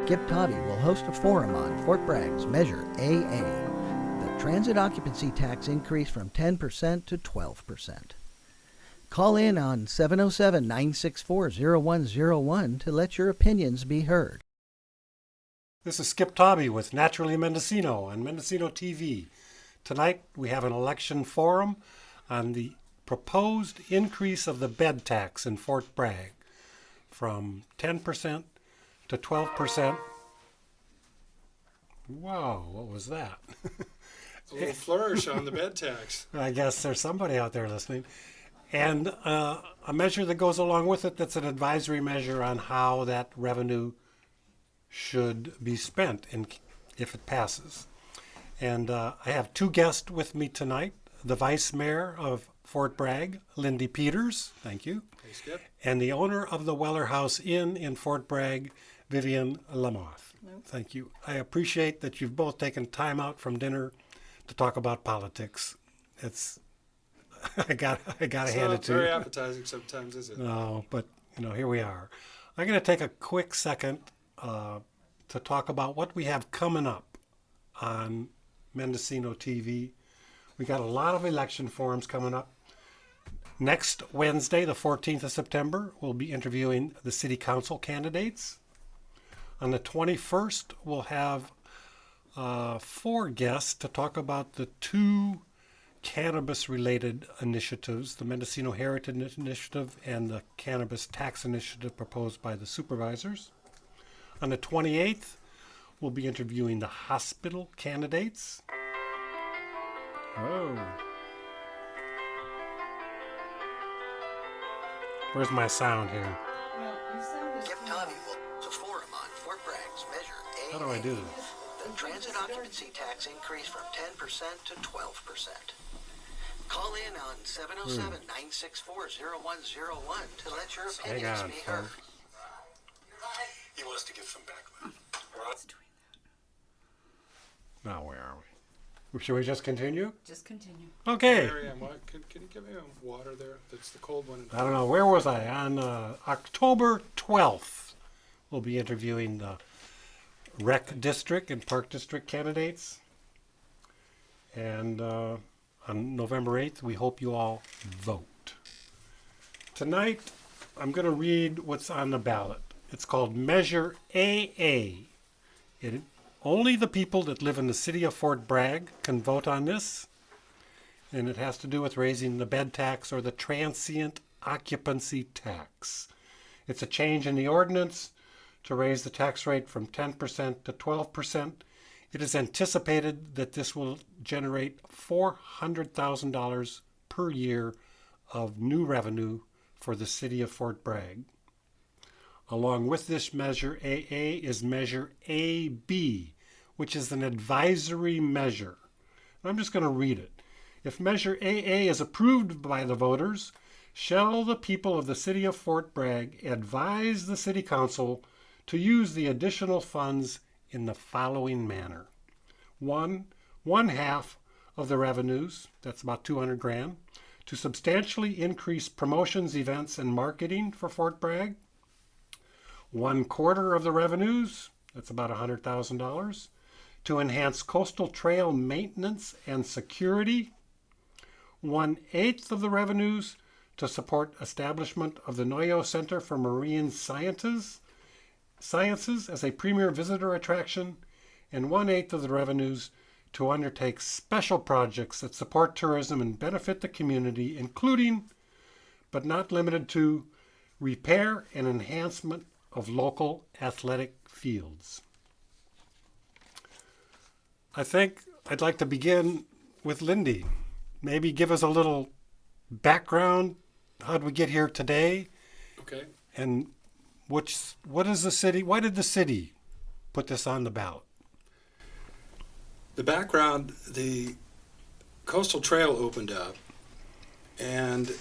Skip Tobby will host a forum on Fort Bragg's Measure AA, the transit occupancy tax increase from 10% to 12%. Call in on 707-964-0101 to let your opinions be heard. This is Skip Tobby with Naturally Mendocino on Mendocino TV. Tonight we have an election forum on the proposed increase of the bed tax in Fort Bragg from 10% to 12%. Wow, what was that? A little flourish on the bed tax. I guess there's somebody out there listening. And a measure that goes along with it that's an advisory measure on how that revenue should be spent if it passes. And I have two guests with me tonight. The Vice Mayor of Fort Bragg, Lindy Peters, thank you. Hey, Skip. And the owner of the Weller House Inn in Fort Bragg, Vivian Lamoth. Hello. Thank you. I appreciate that you've both taken time out from dinner to talk about politics. It's I got to hand it to you. It's not very appetizing sometimes, is it? No, but here we are. I'm going to take a quick second to talk about what we have coming up on Mendocino TV. We got a lot of election forums coming up. Next Wednesday, the 14th of September, we'll be interviewing the city council candidates. On the 21st, we'll have 4 guests to talk about the 2 cannabis-related initiatives, the Mendocino Heritage Initiative and the Cannabis Tax Initiative proposed by the supervisors. On the 28th, we'll be interviewing the hospital candidates. Oh. Where's my sound here? Well, you sounded Skip Tobby will host a forum on Fort Bragg's Measure AA. How do I do this? The transit occupancy tax increase from 10% to 12%. Call in on 707-964-0101 to let your Hang opinions on, be heard. folks. He wants to get some background. Now, where are we? Should we just continue? Just continue. Okay. Mary Ann, can you give me water there? That's the cold one. I don't know. Where was I? On October 12th, we'll be interviewing the Rec District and Park District candidates. And on November 8th, we hope you all vote. Tonight, I'm going to read what's on the ballot. It's called Measure AA. Only the people that live in the city of Fort Bragg can vote on this. And it has to do with raising the bed tax or the transient occupancy tax. It's a change in the ordinance to raise the tax rate from 10% to 12%. It is anticipated that this will generate $400,000 per year of new revenue for the city of Fort Bragg. Along with this Measure AA is Measure AB, which is an advisory measure. I'm just going to read it. If Measure AA is approved by the voters, shall the people of the city of Fort Bragg advise the city council to use the additional funds in the following manner. One half of the revenues, that's about $200,000, to substantially increase promotions, events, and marketing for Fort Bragg. 1/4 of the revenues, that's about $100,000, to enhance coastal trail maintenance and security. 1/8 of the revenues to support establishment of the Noyo Center for Marine Sciences as a premier visitor attraction, and 1/8 of the revenues to undertake special projects that support tourism and benefit the community, including, but not limited to, repair and enhancement of local athletic fields. I think I'd like to begin with Lindy. Maybe give us a little background. How did we get here today? Okay. And what is the city? Why did the city put this on the ballot? The background, the coastal trail opened up, and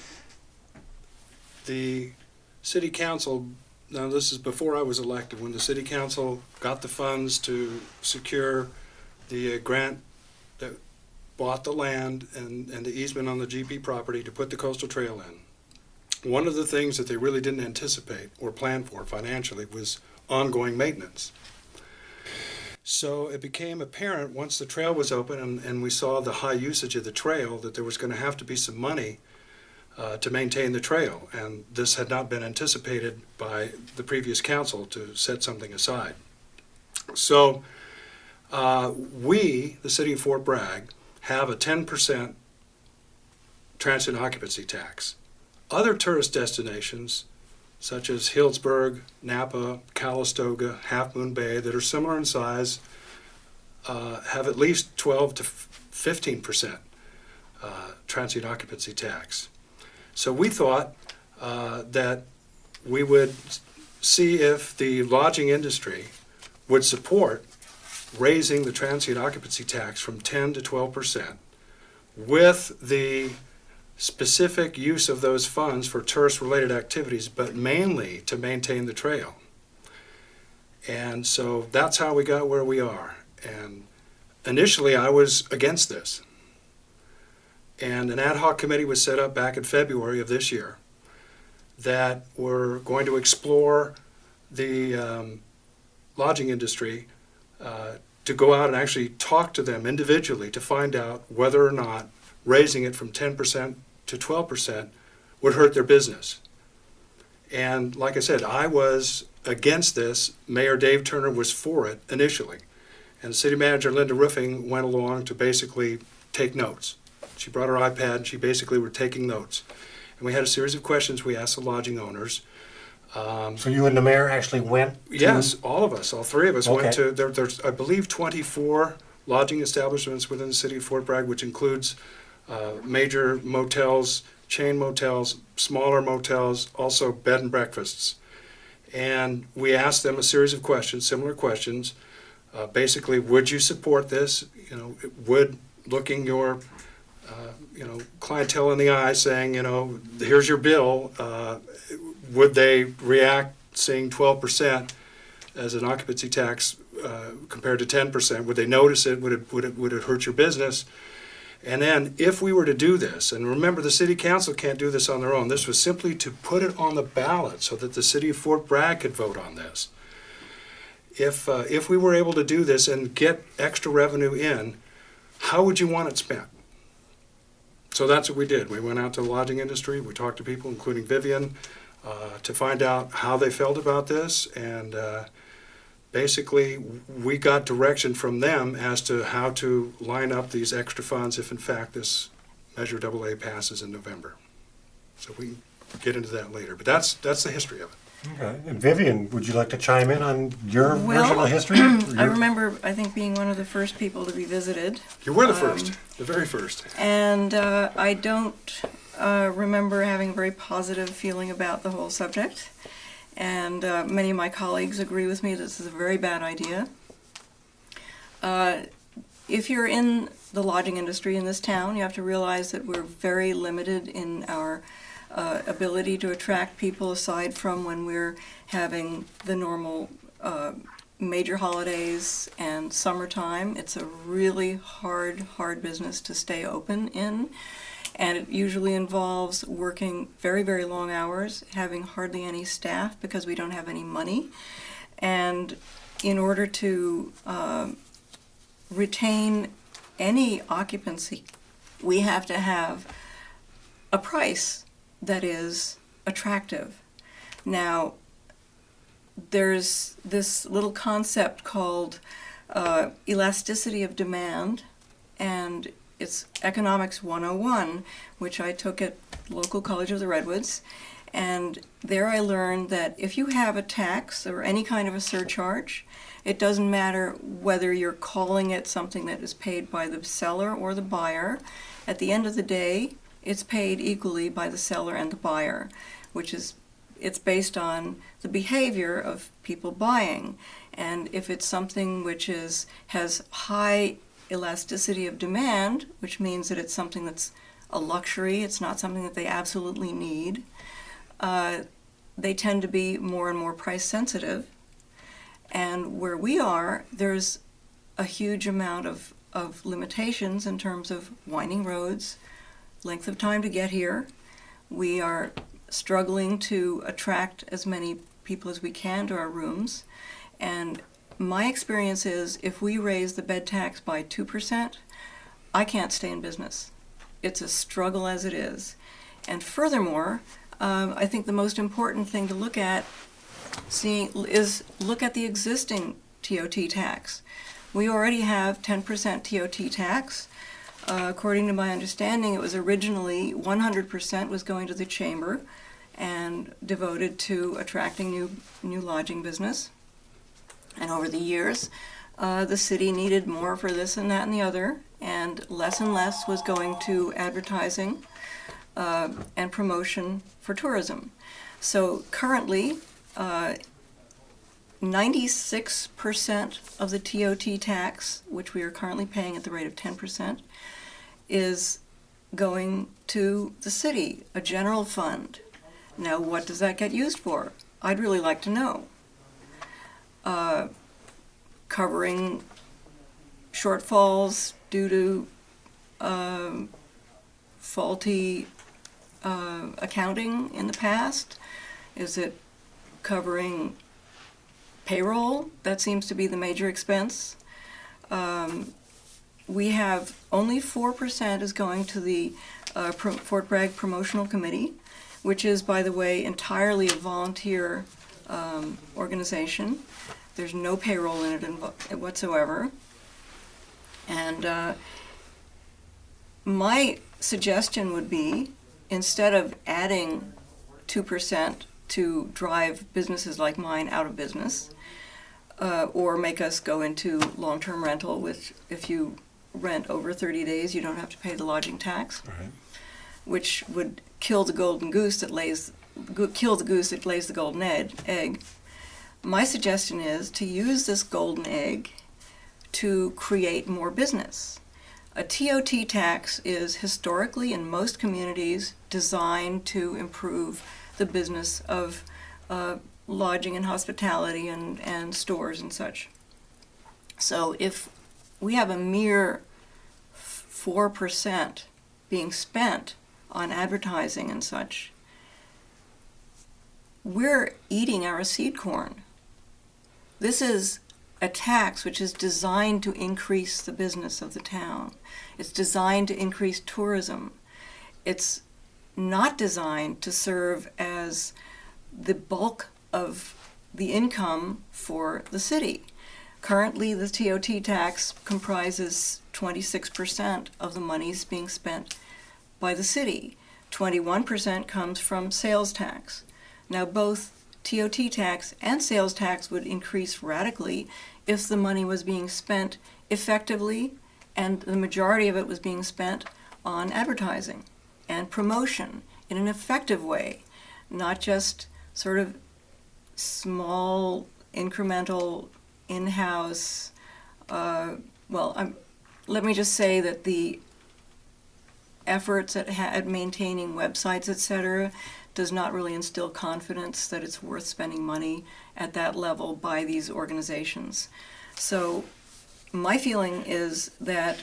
the city council, now this is before I was elected, when the city council got the funds to secure the grant that bought the land and the easement on the GP property to put the coastal trail in. One of the things that they really didn't anticipate or plan for financially was ongoing maintenance. So it became apparent once the trail was open and we saw the high usage of the trail that there was going to have to be some money to maintain the trail. And this had not been anticipated by the previous council to set something aside. So we, the city of Fort Bragg, have a 10% transient occupancy tax. Other tourist destinations, such as Healdsburg, Napa, Calistoga, Half Moon Bay, that are similar in size, have at least 12 to 15% transient occupancy tax. So we thought that we would see if the lodging industry would support raising the transient occupancy tax from 10 to 12% with the specific use of those funds for tourist-related activities, but mainly to maintain the trail. And so that's how we got where we are. And initially I was against this. And an ad hoc committee was set up back in February of this year that were going to explore the lodging industry to go out and actually talk to them individually to find out whether or not raising it from 10% to 12% would hurt their business. And like I said, I was against this. Mayor Dave Turner was for it initially. And City Manager Linda Roofing went along to basically take notes. She brought her iPad and she basically were taking notes. And we had a series of questions we asked the lodging owners. So you and the mayor actually went to... Yes, all of us, all three of us went Okay. to, there's, I believe, 24 lodging establishments within the city of Fort Bragg, which includes major motels, chain motels, smaller motels, also bed and breakfasts. And we asked them a series of questions, similar questions. Basically, would you support this? You know, would looking your clientele in the eye saying, here's your bill, would they react seeing 12% as an occupancy tax compared to 10%? Would they notice it? Would it hurt your business? And then if we were to do this, and remember the city council can't do this on their own, this was simply to put it on the ballot so that the city of Fort Bragg could vote on this. If we were able to do this and get extra revenue in, how would you want it spent? So that's what we did. We went out to the lodging industry, we talked to people, including Vivian, to find out how they felt about this, and basically we got direction from them as to how to line up these extra funds if in fact this Measure AA passes in November. So we can get into that later, but that's the history of it. Okay. And Vivian, would you like to chime in on your version of history? I remember, I think, being one of the first people to be visited. You were the first, the very first. And I don't remember having a very positive feeling about the whole subject. And many of my colleagues agree with me that this is a very bad idea. If you're in the lodging industry in this town, you have to realize that we're very limited in our ability to attract people aside from when we're having the normal major holidays and summertime. It's a really hard business to stay open in. And it usually involves working very, very long hours, having hardly any staff because we don't have any money. And in order to retain any occupancy, we have to have a price that is attractive. Now, there's this little concept called elasticity of demand, and it's Economics 101, which I took at local College of the Redwoods. And there I learned that if you have a tax or any kind of a surcharge, it doesn't matter whether you're calling it something that is paid by the seller or the buyer. At the end of the day, it's paid equally by the seller and the buyer, it's based on the behavior of people buying. And if it's something which has high elasticity of demand, which means that it's something that's a luxury, it's not something that they absolutely need, they tend to be more and more price sensitive. And where we are, there's a huge amount of limitations in terms of winding roads, length of time to get here. We are struggling to attract as many people as we can to our rooms. And my experience is if we raise the bed tax by 2%, I can't stay in business. It's a struggle as it is. And furthermore, I think the most important thing to look at is look at the existing TOT tax. We already have 10% TOT tax. According to my understanding, it was originally 100% was going to the chamber and devoted to attracting new lodging business. And over the years, the city needed more for this and that and the other, and less was going to advertising and promotion for tourism. So currently, 96% of the TOT tax, which we are currently paying at the rate of 10%, is going to the city, a general fund. Now, what does that get used for? I'd really like to know. Covering shortfalls due to faulty accounting in the past? Is it covering payroll? That seems to be the major expense. We have only 4% is going to the Fort Bragg Promotional Committee, which is, by the way, entirely a volunteer organization. There's no payroll in it whatsoever. And my suggestion would be, instead of adding 2% to drive businesses like mine out of business, or make us go into long-term rental, which if you rent over 30 days, you don't have to pay the lodging tax, Right. which would kill the golden goose that lays the golden egg. My suggestion is to use this golden egg to create more business. A TOT tax is historically in most communities designed to improve the business of lodging and hospitality and stores and such. So if we have a mere 4% being spent on advertising and such, we're eating our seed corn. This is a tax which is designed to increase the business of the town. It's designed to increase tourism. It's not designed to serve as the bulk of the income for the city. Currently, the TOT tax comprises 26% of the monies being spent by the city. 21% comes from sales tax. Now, both TOT tax and sales tax would increase radically if the money was being spent effectively and the majority of it was being spent on advertising and promotion in an effective way, not just sort of small, incremental, in-house. Let me just say that the efforts at maintaining websites, etc., does not really instill confidence that it's worth spending money at that level by these organizations. So my feeling is that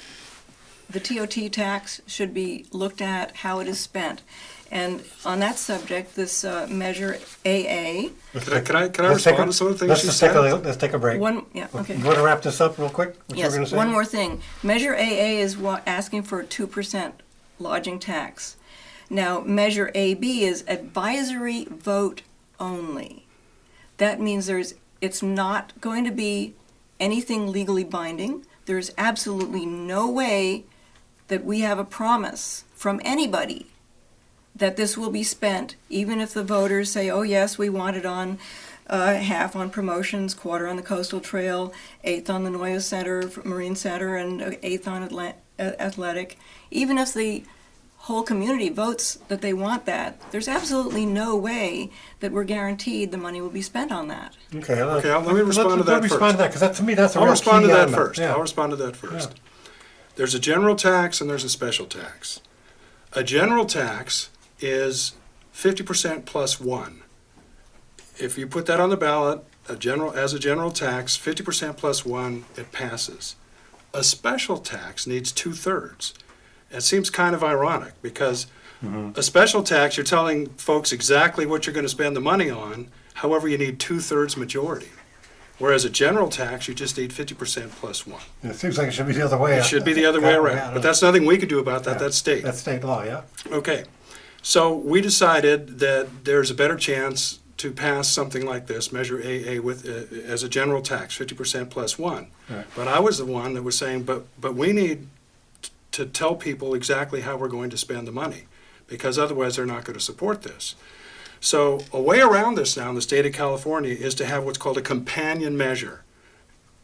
the TOT tax should be looked at how it is spent. And on that subject, this Measure AA. Can I respond to some of the things she said? Let's take a break. Okay. You want to wrap this up real quick? What you were Yes, gonna say? one more thing. Measure AA is asking for a 2% lodging tax. Now, Measure AB is advisory vote only. That means it's not going to be anything legally binding. There's absolutely no way that we have a promise from anybody that this will be spent, even if the voters say, oh yes, we want it on half on promotions, quarter on the Coastal Trail, eighth on the Noyo Center, Marine Center, and eighth on Athletic. Even if the whole community votes that they want that, there's absolutely no way that we're guaranteed the money will be spent on that. Okay, let me respond to that first. Respond to that, because to me that's a I'll real respond to key that element. first. Yeah. I'll respond to that first. Yeah. There's a general tax and there's a special tax. A general tax is 50% plus 1. If you put that on the ballot, as a general tax, 50% plus 1, it passes. A special tax needs 2/3. It seems kind of ironic because a special tax, you're telling folks exactly what you're going to spend the money on. However, you need 2/3 majority. Whereas a general tax, you just need 50% plus 1. It seems like it should be the other way. It should be the other way around. But that's nothing we could do about that. Yeah. That's state. That's state law, yeah. Okay. So we decided that there's a better chance to pass something like this, Measure AA, with as a general tax, 50% plus 1. Right. But I was the one that was saying, but we need to tell people exactly how we're going to spend the money, because otherwise they're not going to support this. So a way around this now in the state of California is to have what's called a companion measure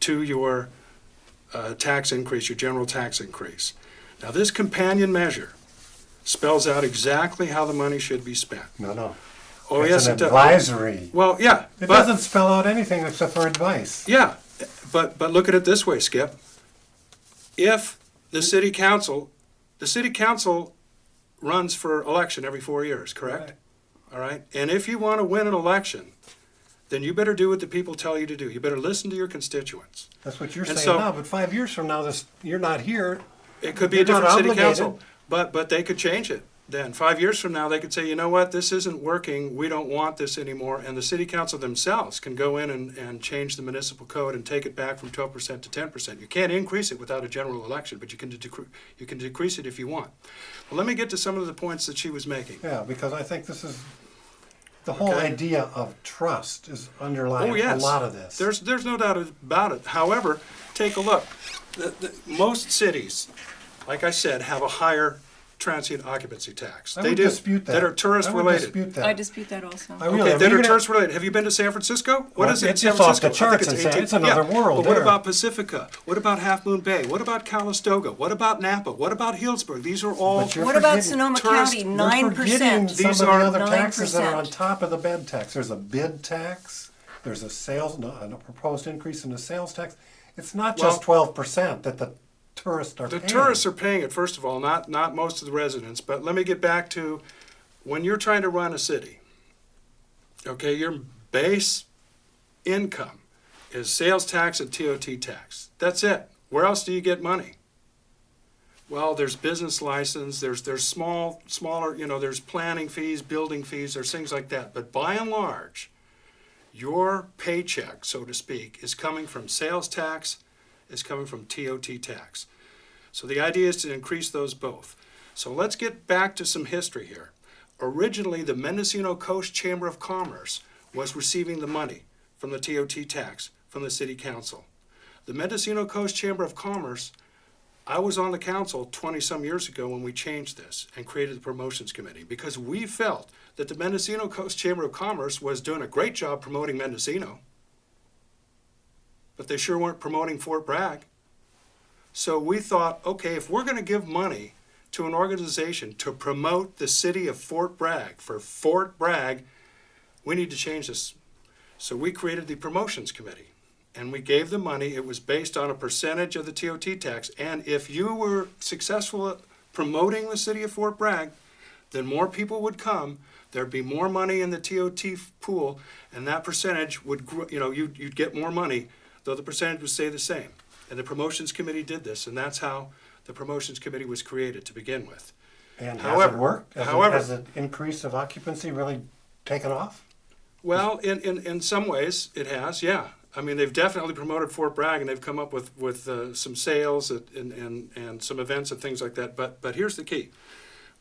to your tax increase, your general tax increase. Now this companion measure spells out exactly how the money should be spent. No. Oh, It's yes, an it does. advisory. Well, yeah. It but- doesn't spell out anything except for advice. Yeah, but look at it this way, Skip. If the city council runs for election every 4 years, correct? Right. All right? And if you want to win an election, then you better do what the people tell you to do. You better listen to your constituents. That's what you're And saying so- now, but 5 years from now, you're not here. It could be a You're not different city obligated. council, but they could change it. Then 5 years from now, they could say, you know what, this isn't working, we don't want this anymore, and the city council themselves can go in and change the municipal code and take it back from 12% to 10%. You can't increase it without a general election, but you can decrease it if you want. Well, let me get to some of the points that she was making. Yeah, because I think this is, the whole Okay. idea of trust is underlying Oh, yes. a lot of this. There's no doubt about it. However, take a look. Most cities, like I said, have a higher transient occupancy tax. I They would do. dispute that. That are tourist I would related. dispute that. I dispute that also. I really, Okay, I mean, that are even if- tourist related. Have you been to San Francisco? What Well, is it in it's San just off Francisco? the charts I think in San- 18 it's another world But what there. about Pacifica? What about Half Moon Bay? What about Calistoga? What about Napa? What about Healdsburg? These are all But you're What about forgetting- Sonoma tourist- County? You're 9%. forgetting These some of are the other taxes that are 9%. on top of the bed tax. There's a bid tax, there's a proposed increase in the sales tax. It's not just 12% that the tourists are the paying. tourists are paying it, first of all, not most of the residents. But let me get back to when you're trying to run a city, okay, your base income is sales tax and TOT tax. That's it. Where else do you get money? Well, there's business license, there's smaller, there's planning fees, building fees, there's things like that. But by and large, your paycheck, so to speak, is coming from sales tax, is coming from TOT tax. So the idea is to increase those both. So let's get back to some history here. Originally, the Mendocino Coast Chamber of Commerce was receiving the money from the TOT tax from the city council. The Mendocino Coast Chamber of Commerce, I was on the council 20-some years ago when we changed this and created the promotions committee, because we felt that the Mendocino Coast Chamber of Commerce was doing a great job promoting Mendocino, but they sure weren't promoting Fort Bragg. So we thought, okay, if we're going to give money to an organization to promote the city of Fort Bragg, for Fort Bragg, we need to change this. So we created the promotions committee, and we gave the money. It was based on a percentage of the TOT tax, and if you were successful at promoting the city of Fort Bragg, then more people would come, there'd be more money in the TOT pool, and that percentage would grow, you'd get more money, though the percentage would stay the same. And the promotions committee did this, and that's how the promotions committee was created to begin with. And However- has it worked? however- Has the increase of occupancy really taken off? Well, in some ways, it has, yeah. I mean, they've definitely promoted Fort Bragg, and they've come up with some sales and some events and things like that. But here's the key.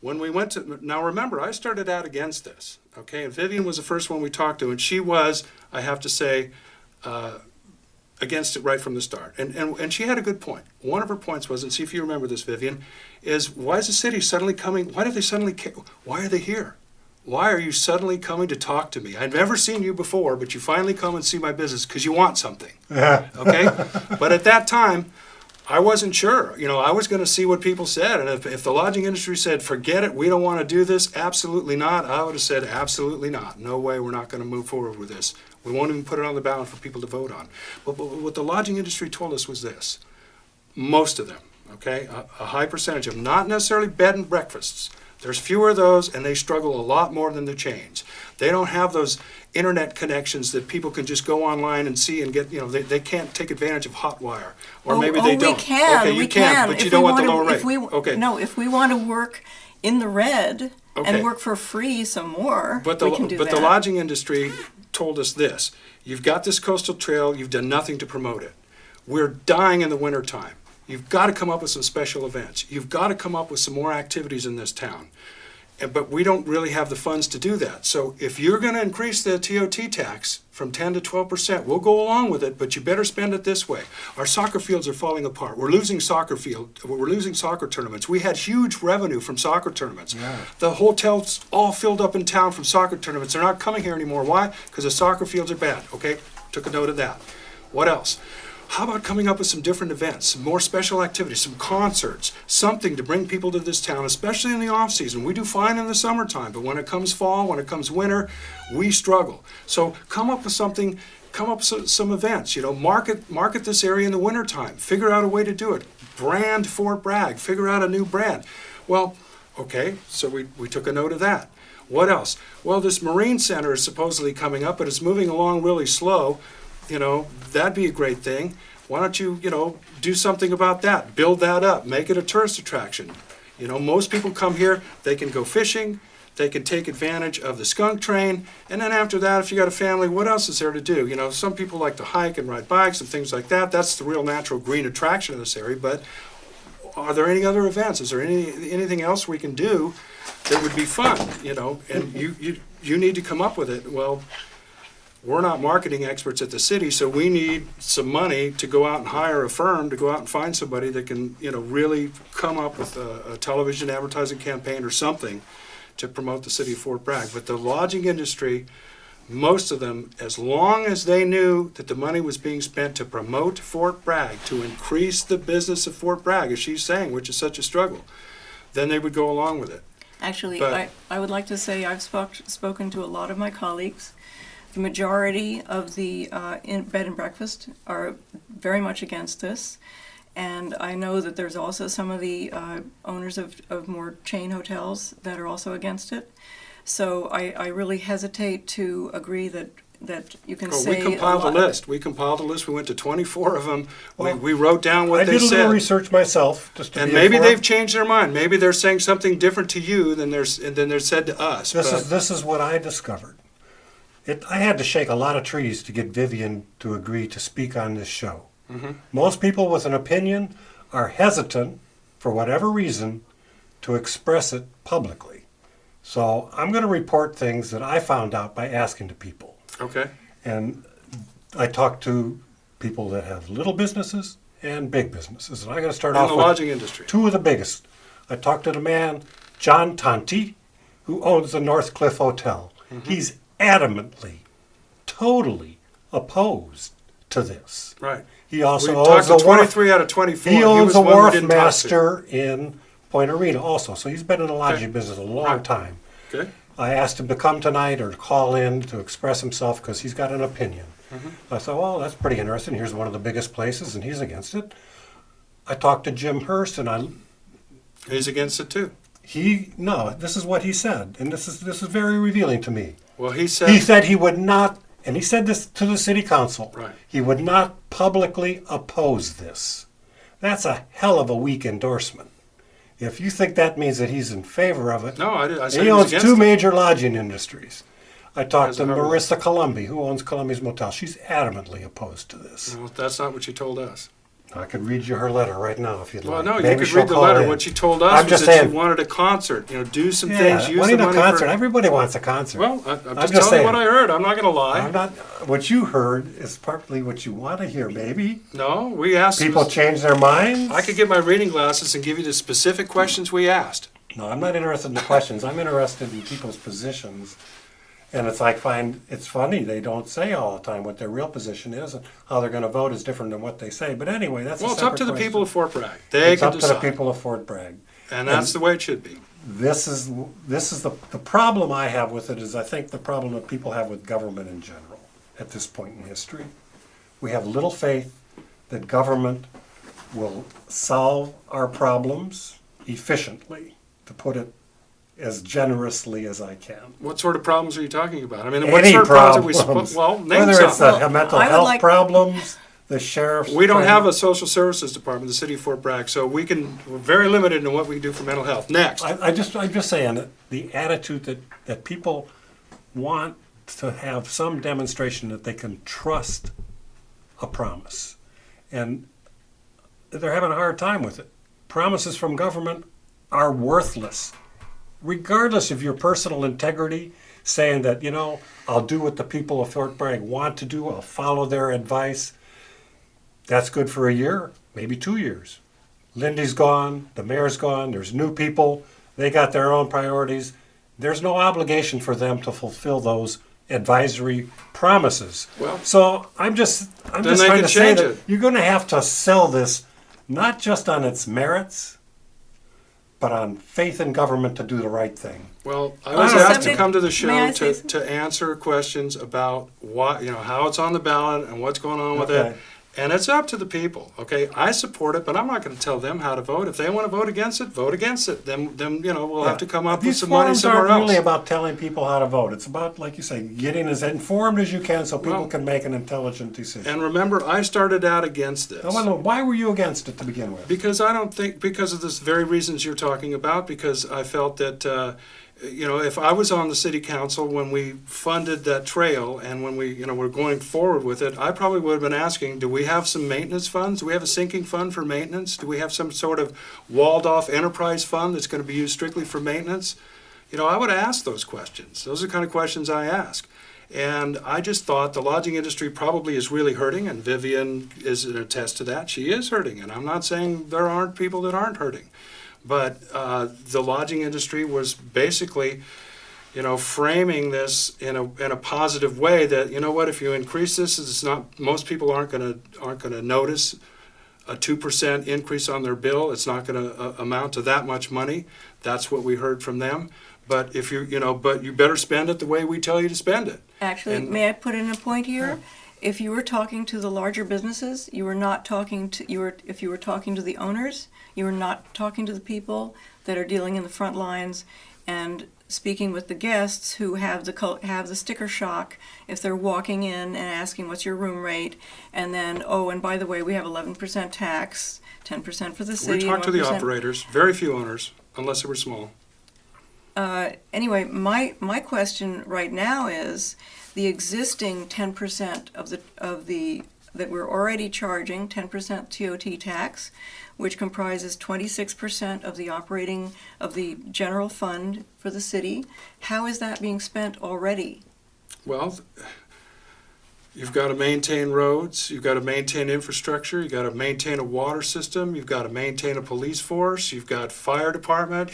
When we went to, now remember, I started out against this, okay? And Vivian was the first one we talked to, and she was, I have to say, against it right from the start. And she had a good point. One of her points was, and see if you remember this, Vivian, is why is the city suddenly coming, why do they suddenly care? Why are they here? Why are you suddenly coming to talk to me? I've never seen you before, but you finally come and see my business because you want something, okay? But at that time, I wasn't sure. I was going to see what people said. And if the lodging industry said, forget it, we don't want to do this, absolutely not, I would have said, absolutely not. No way, we're not going to move forward with this. We won't even put it on the ballot for people to vote on. But what the lodging industry told us was this. Most of them, okay, a high percentage of them, not necessarily bed and breakfasts. There's fewer of those, and they struggle a lot more than the chains. They don't have those internet connections that people can just go online and see and get, they can't take advantage of Hotwire. Or maybe they don't. We can. Okay, you we can, but If you don't we want the wanna- lower if rate. we, Okay. No, if we want to work in the red Okay. and work for free some more, But we can do the that. lodging industry told us this. You've got this coastal trail, you've done nothing to promote it. We're dying in the wintertime. You've got to come up with some special events. You've got to come up with some more activities in this town. But we don't really have the funds to do that. So if you're going to increase the TOT tax from 10 to 12%, we'll go along with it, but you better spend it this way. Our soccer fields are falling apart. We're losing soccer tournaments. We had huge revenue from soccer tournaments. Yeah. The hotels all filled up in town from soccer tournaments. They're not coming here anymore. Why? Because the soccer fields are bad. Okay, took a note of that. What else? How about coming up with some different events, some more special activities, some concerts, something to bring people to this town, especially in the off season. We do fine in the summertime, but when it comes fall, when it comes winter, we struggle. So come up with something, come up with some events, you know, market this area in the wintertime. Figure out a way to do it. Brand Fort Bragg, figure out a new brand. Well, okay, so we took a note of that. What else? Well, this Marine Center is supposedly coming up, but it's moving along really slow. You know, that'd be a great thing. Why don't you, you know, do something about that? Build that up. Make it a tourist attraction. You know, most people come here, they can go fishing, they can take advantage of the skunk train, and then after that, if you got a family, what else is there to do? You know, some people like to hike and ride bikes and things like that. That's the real natural green attraction of this area, but are there any other events? Is there anything else we can do that would be fun, you know? And you need to come up with it. Well, we're not marketing experts at the city, so we need some money to go out and hire a firm to go out and find somebody that can, you know, really come up with a television advertising campaign or something to promote the city of Fort Bragg. But the lodging industry, most of them, as long as they knew that the money was being spent to promote Fort Bragg, to increase the business of Fort Bragg, as she's saying, which is such a struggle, then they would go along with it. Actually, But- I would like to say I've spoken to a lot of my colleagues. The majority of the bed and breakfast are very much against this. And I know that there's also some of the owners of more chain hotels that are also against it. So I really hesitate to agree that you can Oh, say we compiled a lot- list. We compiled a list. We went to 24 of them. We wrote down what I they did a little said. research myself, just to And be maybe informed. they've changed their mind. Maybe they're saying something different to you than they're said to us. But- This is what I discovered. I had to shake a lot of trees to get Vivian to agree to speak on this show. Mm-hmm. Most people with an opinion are hesitant, for whatever reason, to express it publicly. So I'm going to report things that I found out by asking to people. Okay. And I talked to people that have little businesses and big businesses. And I'm going to start In off the with lodging industry. two of the biggest. I talked to the man, John Tonti, who owns the North Cliff Hotel. Mm-hmm. He's adamantly, totally opposed to this. Right. He also We owns talked to the wharf. 23 out of 24. He owns was a one we wharf didn't talk to. master in Point Arena also. So he's been in the lodging Okay. business a long Right. time. Okay. I asked him to come tonight or to call in to express himself because he's got an opinion. Mm-hmm. I thought, well, that's pretty interesting. Here's one of the biggest places, and he's against it. I talked to Jim Hurst, and He's against it too. this is what he said, and this is very revealing to me. Well, he said. He said he would not, and he said this to the city council. Right. He would not publicly oppose this. That's a hell of a weak endorsement. If you think that means that he's in favor of it, No, I said he he was owns against two it. major lodging industries. I talked to As a Harvard. Marissa Columbi, who owns Columbi's Motel. She's adamantly opposed to this. Well, that's not what she told us. I could read you her letter right now if you'd Well, like. no, you Maybe could she'll read the call letter. in. What she told us I'm was just that saying, she wanted a concert. You know, do some yeah, things, use wanting the a money concert. for. Everybody wants a concert. Well, I'm I'm just just telling you what saying. I heard. I'm not going to lie. I'm not. What you heard is partly what you want to hear. Maybe No, we asked. people change their minds. I could get my reading glasses and give you the specific questions we asked. No, I'm not interested in the questions. I'm interested in people's positions. And it's like, it's funny, they don't say all the time what their real position is, and how they're going to vote is different than what they say. But anyway, that's Well, a it's up to the separate people of question. Fort Bragg. They It's can up to decide. the people of Fort Bragg. And that's the way it should be. This is the problem I have with it is I think the problem that people have with government in general at this point in history. We have little faith that government will solve our problems efficiently, to put it as generously as I can. What sort of problems are you talking about? I mean, what Any sort of problems are we problems, supposed? Well, name whether it's some. the mental I would health like- problems, the sheriff's. We don't trying- have a social services department in the city of Fort Bragg, so we're very limited in what we can do for mental health. Next. I'm just saying that the attitude that people want to have some demonstration that they can trust a promise. And they're having a hard time with it. Promises from government are worthless, regardless of your personal integrity, saying that, you know, I'll do what the people of Fort Bragg want to do, I'll follow their advice. That's good for a year, maybe 2 years. Lindy's gone, the mayor's gone, there's new people, they got their own priorities. There's no obligation for them to fulfill those advisory promises. Well, so I'm just they trying can to say change that it. you're going to have to sell this not just on its merits, but on faith in government to do the right thing. Well, I was don't know. asked to come to the May I show say to answer questions about what, you know, how it's on the ballot and what's going on with Okay. it. And it's up to the people, okay? I support it, but I'm not going to tell them how to vote. If they want to vote against it, vote against it. Then you know, we'll have to come up with These some money forums somewhere aren't else. really about telling people how to vote. It's about, like you say, getting as informed as you can so people Well, can make an intelligent decision. And remember, I started out against this. I want to know, why were you against it to begin with? Because I don't think, because of this very reasons you're talking about, because I felt that, you know, if I was on the city council when we funded that trail and when we, you know, were going forward with it, I probably would have been asking, do we have some maintenance funds? Do we have a sinking fund for maintenance? Do we have some sort of walled off enterprise fund that's going to be used strictly for maintenance? You know, I would ask those questions. Those are the kind of questions I ask. And I just thought the lodging industry probably is really hurting, and Vivian is an attest to that. She is hurting, and I'm not saying there aren't people that aren't hurting. But the lodging industry was basically, you know, framing this in a positive way that, you know what, if you increase this, it's not, most people aren't going to notice a 2% increase on their bill. It's not going to amount to that much money. That's what we heard from them. But if but you better spend it the way we tell you to spend it. Actually, And- may I put in a point here? If you were talking to the larger businesses, you were not talking to if you were talking to the owners, you were not talking to the people that are dealing in the front lines and speaking with the guests who have the sticker shock if they're walking in and asking what's your room rate, and then, oh, and by the way, we have 11% tax, 10% for the We city. talked to the 1%. operators, very few owners, unless they were small. Anyway, my question right now is the existing 10% of the that we're already charging 10% TOT tax, which comprises 26% of the operating of the general fund for the city. How is that being spent already? Well, you've got to maintain roads, you've got to maintain infrastructure, you've got to maintain a water system, you've got to maintain a police force, you've got fire department,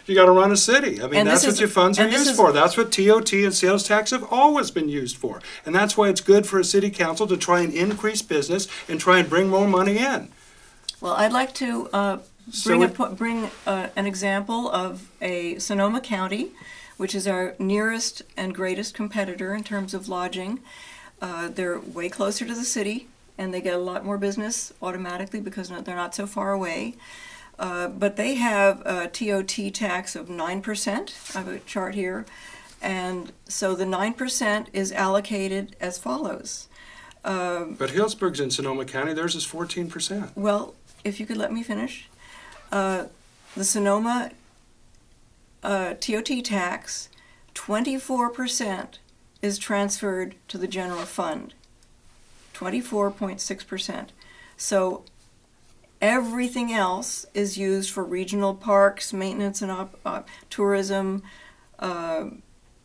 you got to run a city. I mean, And that's this what is- your funds are and this used is- for. That's what TOT and sales tax have always been used for. And that's why it's good for a city council to try and increase business and try and bring more money in. Well, I'd like to So bring an example of a Sonoma County, which is our nearest and greatest competitor in terms of lodging. They're way closer to the city, and they get a lot more business automatically because they're not so far away. But they have a TOT tax of 9%. I have a chart here. And so the 9% is allocated as follows. But Hillsburg's in Sonoma County, theirs is 14%. Well, if you could let me finish. The Sonoma TOT tax, 24% is transferred to the general fund, 24.6%. So everything else is used for regional parks, maintenance and tourism,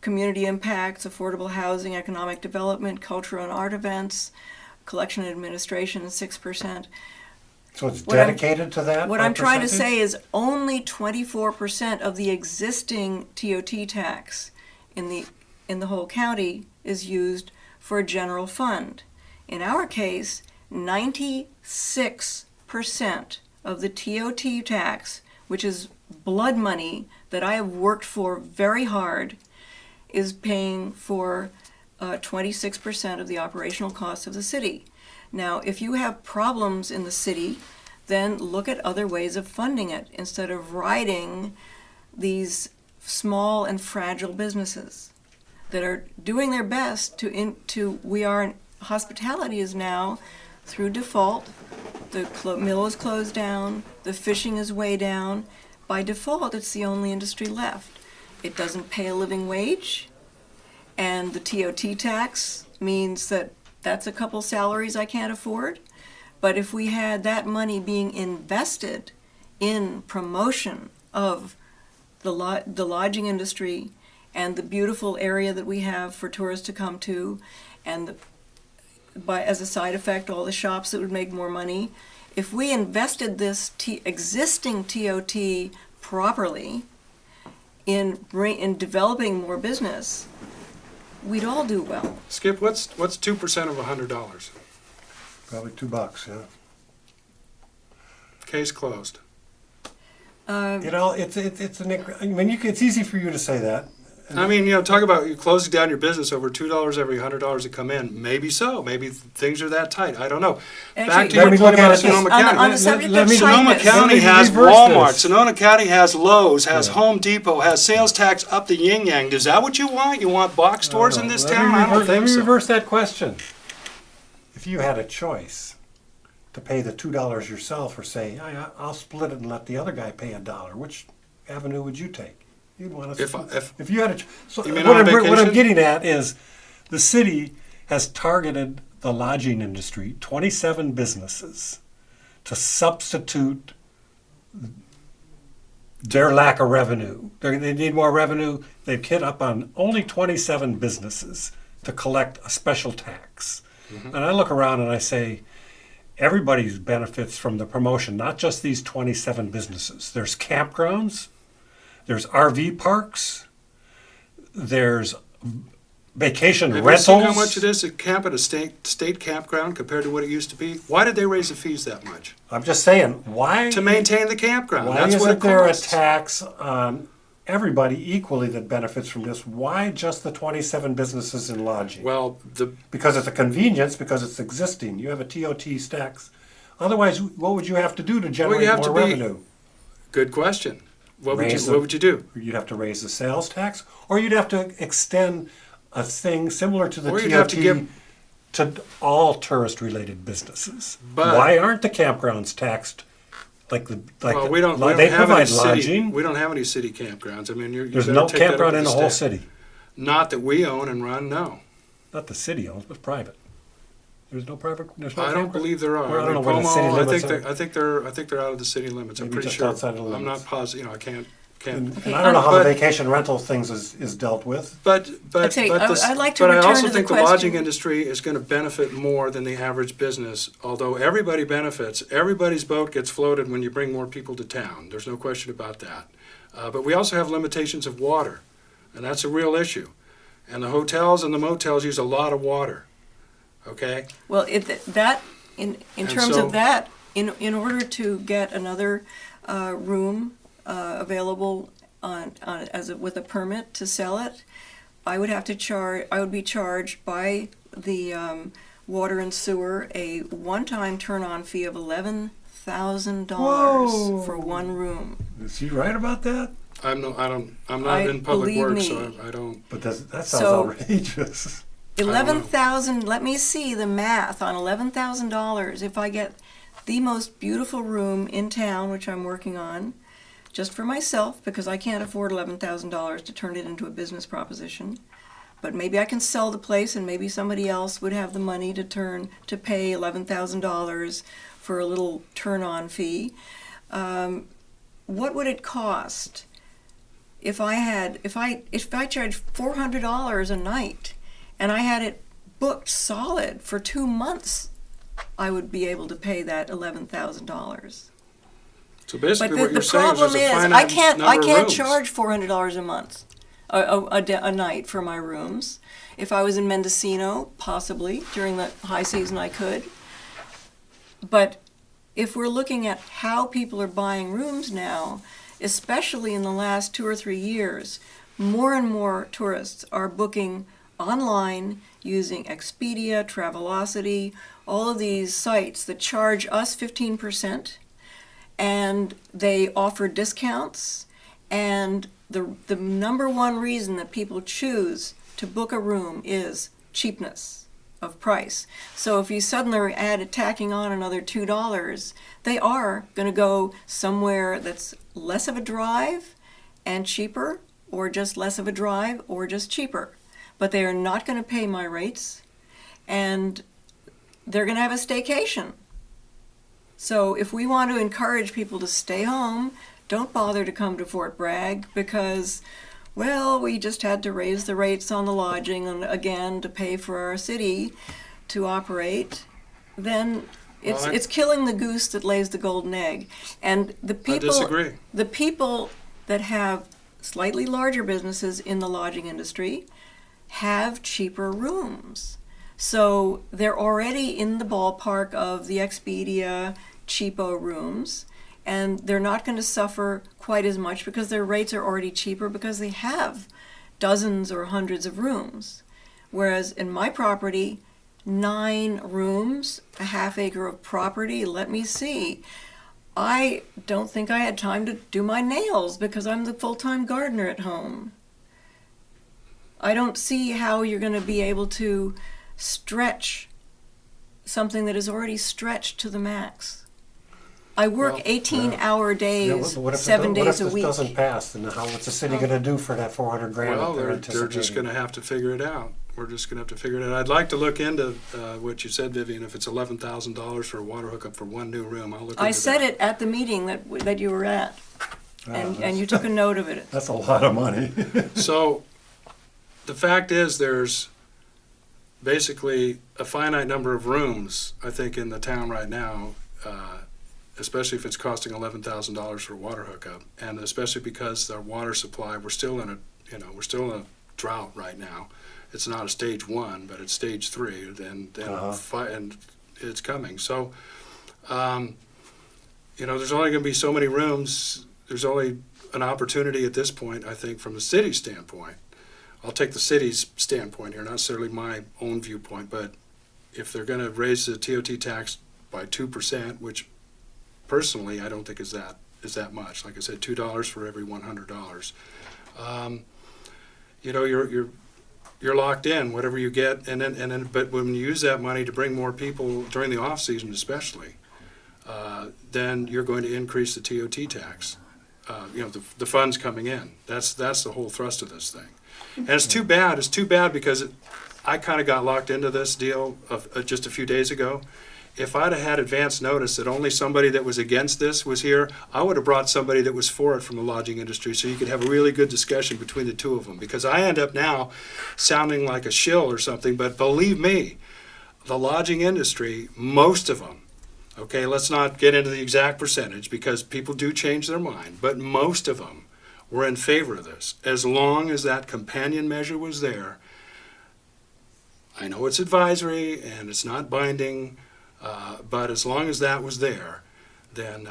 community impacts, affordable housing, economic development, cultural and art events, collection and administration, 6%. So it's What I'm- dedicated to that? What I'm trying to percentage? say is only 24% of the existing TOT tax in the whole county is used for a general fund. In our case, 96% of the TOT tax, which is blood money that I have worked for very hard, is paying for 26% of the operational costs of the city. Now, if you have problems in the city, then look at other ways of funding it instead of riding these small and fragile businesses that are doing their best hospitality is now through default. The mill is closed down, the fishing is way down. By default, it's the only industry left. It doesn't pay a living wage, And the TOT tax means that that's a couple salaries I can't afford. But if we had that money being invested in promotion of the lodging industry and the beautiful area that we have for tourists to come to, and as a side effect, all the shops that would make more money, if we invested this existing TOT properly in developing more business, we'd all do well. Skip, what's 2% of $100? Probably $2, yeah. Case closed. You know, it's it's easy for you to say that. I mean, talk about you closing down your business over $2 every $100 that come in. Maybe so. Maybe things are that tight. I don't know. Back Actually, to your me point look at about it Sonoma this- County. on the subject let of me- Sonoma tightness, County me has reverse Walmart. this. Sonoma County has Lowe's, has Yeah. Home Depot, has sales tax up the yin yang. Is that what you want? You want box stores in this Let me town? I don't reverse- think Let me so. reverse that question. If you had a choice to pay the $2 yourself, or say, I'll split it and let the other guy pay $1, which avenue would you take? You'd want to. If you had a. So You mean what on what I'm vacation? getting at is, the city has targeted the lodging industry, 27 businesses, to substitute their lack of revenue. They need more revenue. They've hit up on only 27 businesses to collect a special tax. And I look around and I say, everybody benefits from the promotion, not just these 27 businesses. There's campgrounds, there's RV parks, there's vacation Have you rentals. seen how much it is to camp at a state campground compared to what it used to be? Why did they raise the fees that much? I'm just saying, why? To maintain the campground. Why That's what isn't it there a costs. tax on everybody equally that benefits from this? Why just the 27 businesses in lodging? Well, Because it's a convenience, because it's existing. You have a TOT tax. Otherwise, what would you have to do to generate have more to be- revenue? good question. What Raise would you do? You'd have to raise the sales tax, or you'd have to extend a thing similar to the Or TOT you'd have to give- to all tourist-related businesses. But- Why aren't the campgrounds taxed like the Well, we don't they have any provide city. lodging? We don't have any city campgrounds. I mean, you There's better no take that up campground with in the whole state. city. Not that we own and run. No, Not the city owns, but private. There's no private. There's no I don't campground? believe there are. Well, I don't know mean, where the city Como, limits I think they're out of the city limits. I'm Maybe pretty just sure. outside of the I'm limits. not positive. I can't. And Okay, I don't know how the but- vacation rental things is dealt with. But I'd say, I'd like to but I return also to the think the question. lodging industry is going to benefit more than the average business. Although everybody benefits, everybody's boat gets floated when you bring more people to town. There's no question about that. But we also have limitations of water, and that's a real issue. And the hotels and the motels use a lot of water. Okay. Well, in And terms so- of that, in order to get another room available with a permit to sell it, I would be charged by the water and sewer a one-time turn-on fee of $11,000 for one room. Is he right about that? I'm not I in public believe works, me. so I don't. But that sounds So- outrageous. don't know. 11,000. Let me see the math on $11,000. If I get the most beautiful room in town, which I'm working on, just for myself, because I can't afford $11,000 to turn it into a business proposition. But maybe I can sell the place, and maybe somebody else would have the money to pay $11,000 for a little turn-on fee. What would it cost if I charged $400 a night and I had it booked solid for 2 months? I would be able to pay that $11,000. So But basically, what the you're saying is problem there's a is, finite I can't number of rooms. charge $400 a month, a night for my rooms. If I was in Mendocino, possibly during the high season, I could. But if we're looking at how people are buying rooms now, especially in the last 2 or 3 years, more and more tourists are booking online using Expedia, Travelocity, all of these sites that charge us 15%. And they offer discounts, and the number one reason that people choose to book a room is cheapness of price. So if you suddenly add tacking on another $2, they are going to go somewhere that's less of a drive and cheaper, or just less of a drive or just cheaper. but they are not going to pay my rates, and they're going to have a staycation. So if we want to encourage people to stay home, don't bother to come to Fort Bragg because, well, we just had to raise the rates on the lodging and again to pay for our city to operate, then it's killing the goose that lays the golden egg. And I disagree. the people that have slightly larger businesses in the lodging industry have cheaper rooms. So they're already in the ballpark of the Expedia cheapo rooms, and they're not going to suffer quite as much because their rates are already cheaper because they have dozens or hundreds of rooms. Whereas in my property, 9 rooms, a half acre of property, let me see. I don't think I had time to do my nails because I'm the full-time gardener at home. I don't see how you're going to be able to stretch something that is already stretched to the max. I work 18-hour days, What if 7 days a What if week. this doesn't pass? Then what's the city going to do for that 400 grand? Well, that they're they're just anticipating? going to have to figure it out. We're just going to have to figure it out. I'd like to look into what you said, Vivian. If it's $11,000 for a water hookup for one new room, I'll look into I said that. it at the meeting that you were at, and you took a note of it. That's a lot of money. So the fact is there's basically a finite number of rooms, I think, in the town right now, especially if it's costing $11,000 for a water hookup, and especially because our water supply, we're still in a drought right now. It's not a stage 1, but it's stage 3, and it's coming. So, there's only going to be so many rooms. There's only an opportunity at this point, I think, from the city's standpoint. I'll take the city's standpoint here, not necessarily my own viewpoint, but if they're going to raise the TOT tax by 2%, which personally I don't think is that much. Like I said, $2 for every $100. You're locked in, whatever you get, and then. But when you use that money to bring more people during the off season, especially, then you're going to increase the TOT tax. The funds coming in. That's the whole thrust of this thing. And it's too bad. It's too bad because I kind of got locked into this deal just a few days ago. If I'd have had advance notice that only somebody that was against this was here, I would have brought somebody that was for it from the lodging industry so you could have a really good discussion between the two of them. Because I end up now sounding like a shill or something, but believe me, the lodging industry, most of them, okay, let's not get into the exact percentage because people do change their mind, but most of them were in favor of this. As long as that companion measure was there, I know it's advisory and it's not binding, but as long as that was there, then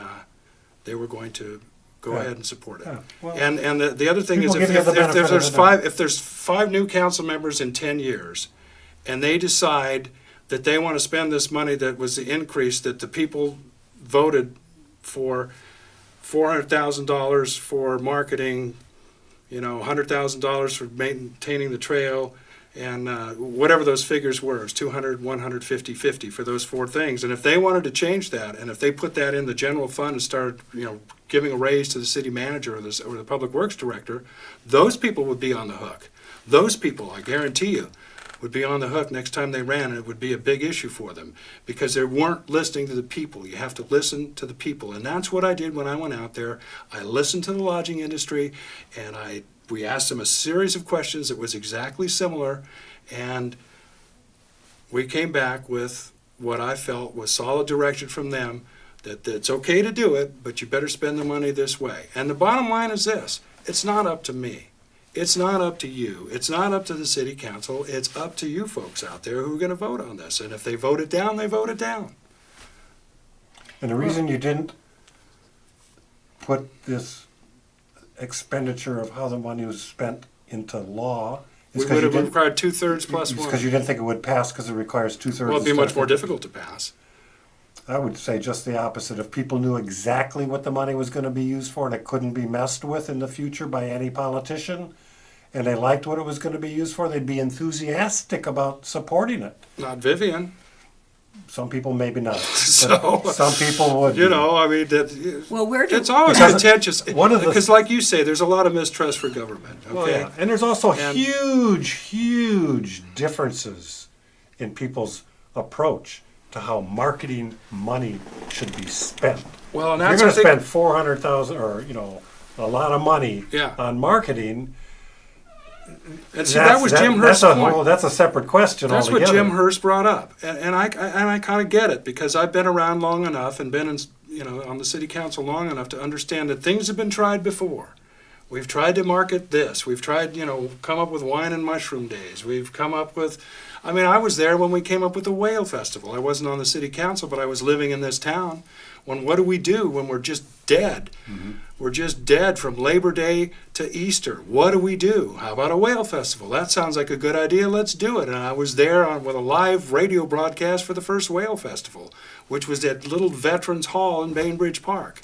they were going to go ahead and support it. Yeah, well, and the other thing is, people give you the benefit of the doubt. if there's 5 new council members in 10 years, and they decide that they want to spend this money that was the increase that the people voted for, $400,000 for marketing, $100,000 for maintaining the trail, and whatever those figures were, it's 200, 150, 50 for those 4 things. And if they wanted to change that, and if they put that in the general fund and started, giving a raise to the city manager or the public works director, those people would be on the hook. Those people, I guarantee you, would be on the hook next time they ran, and it would be a big issue for them because they weren't listening to the people. You have to listen to the people, and that's what I did when I went out there. I listened to the lodging industry, and we asked them a series of questions that was exactly similar, and we came back with what I felt was solid direction from them, that it's okay to do it, but you better spend the money this way. And the bottom line is this: it's not up to me. It's not up to you. It's not up to the city council. It's up to you folks out there who are going to vote on this. And if they vote it down, they vote it down. And the reason you didn't put this expenditure of how the money was spent into law is We would have required 2/3 plus one. because you didn't think it would pass because it requires 2/3. Well, it'd be much more difficult to pass. I would say just the opposite. If people knew exactly what the money was going to be used for and it couldn't be messed with in the future by any politician, and they liked what it was going to be used for, they'd be enthusiastic about supporting it. Not Vivian. Some people maybe not. So, But some people would. You be. know, I mean, that, Well, where do it's always Because contentious. one of the- Because, like you say, there's a lot of mistrust for government. Okay, Well, yeah. And there's also And- huge differences in people's approach to how marketing money should be spent. well, and If you're that's going I to think, spend 400,000 or a lot of money Yeah. on marketing. and see, that was Jim that's Hurst's a point. whole, that's a separate question That's altogether. what Jim Hurst brought up, and I kind of get it because I've been around long enough and been on the city council long enough to understand that things have been tried before. We've tried to market this. We've tried, come up with wine and mushroom days. We've come up with, I mean, I was there when we came up with the whale festival. I wasn't on the city council, but I was living in this town. What do we do when we're just dead? We're just dead from Labor Day to Easter. What do we do? How about a whale festival? That sounds like a good idea. Let's do it. And I was there with a live radio broadcast for the first whale festival, which was at Little Veterans Hall in Bainbridge Park.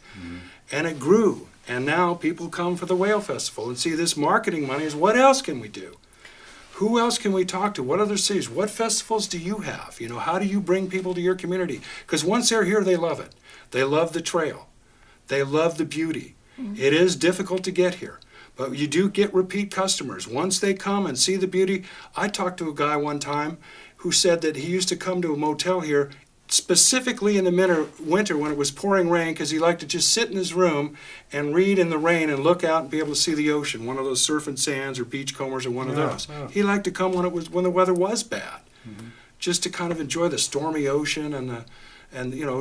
And it grew. And now people come for the whale festival and see this marketing money is what else can we do? Who else can we talk to? What other cities? What festivals do you have? How do you bring people to your community? Because once they're here, they love it. They love the trail. They love the beauty. It is difficult to get here, but you do get repeat customers. Once they come and see the beauty, I talked to a guy one time who said that he used to come to a motel here specifically in the winter when it was pouring rain because he liked to just sit in his room and read in the rain and look out and be able to see the ocean, one of those surf and sands or beachcombers or one of those. Yeah. He liked to come when the weather was bad, just to kind of enjoy the stormy ocean and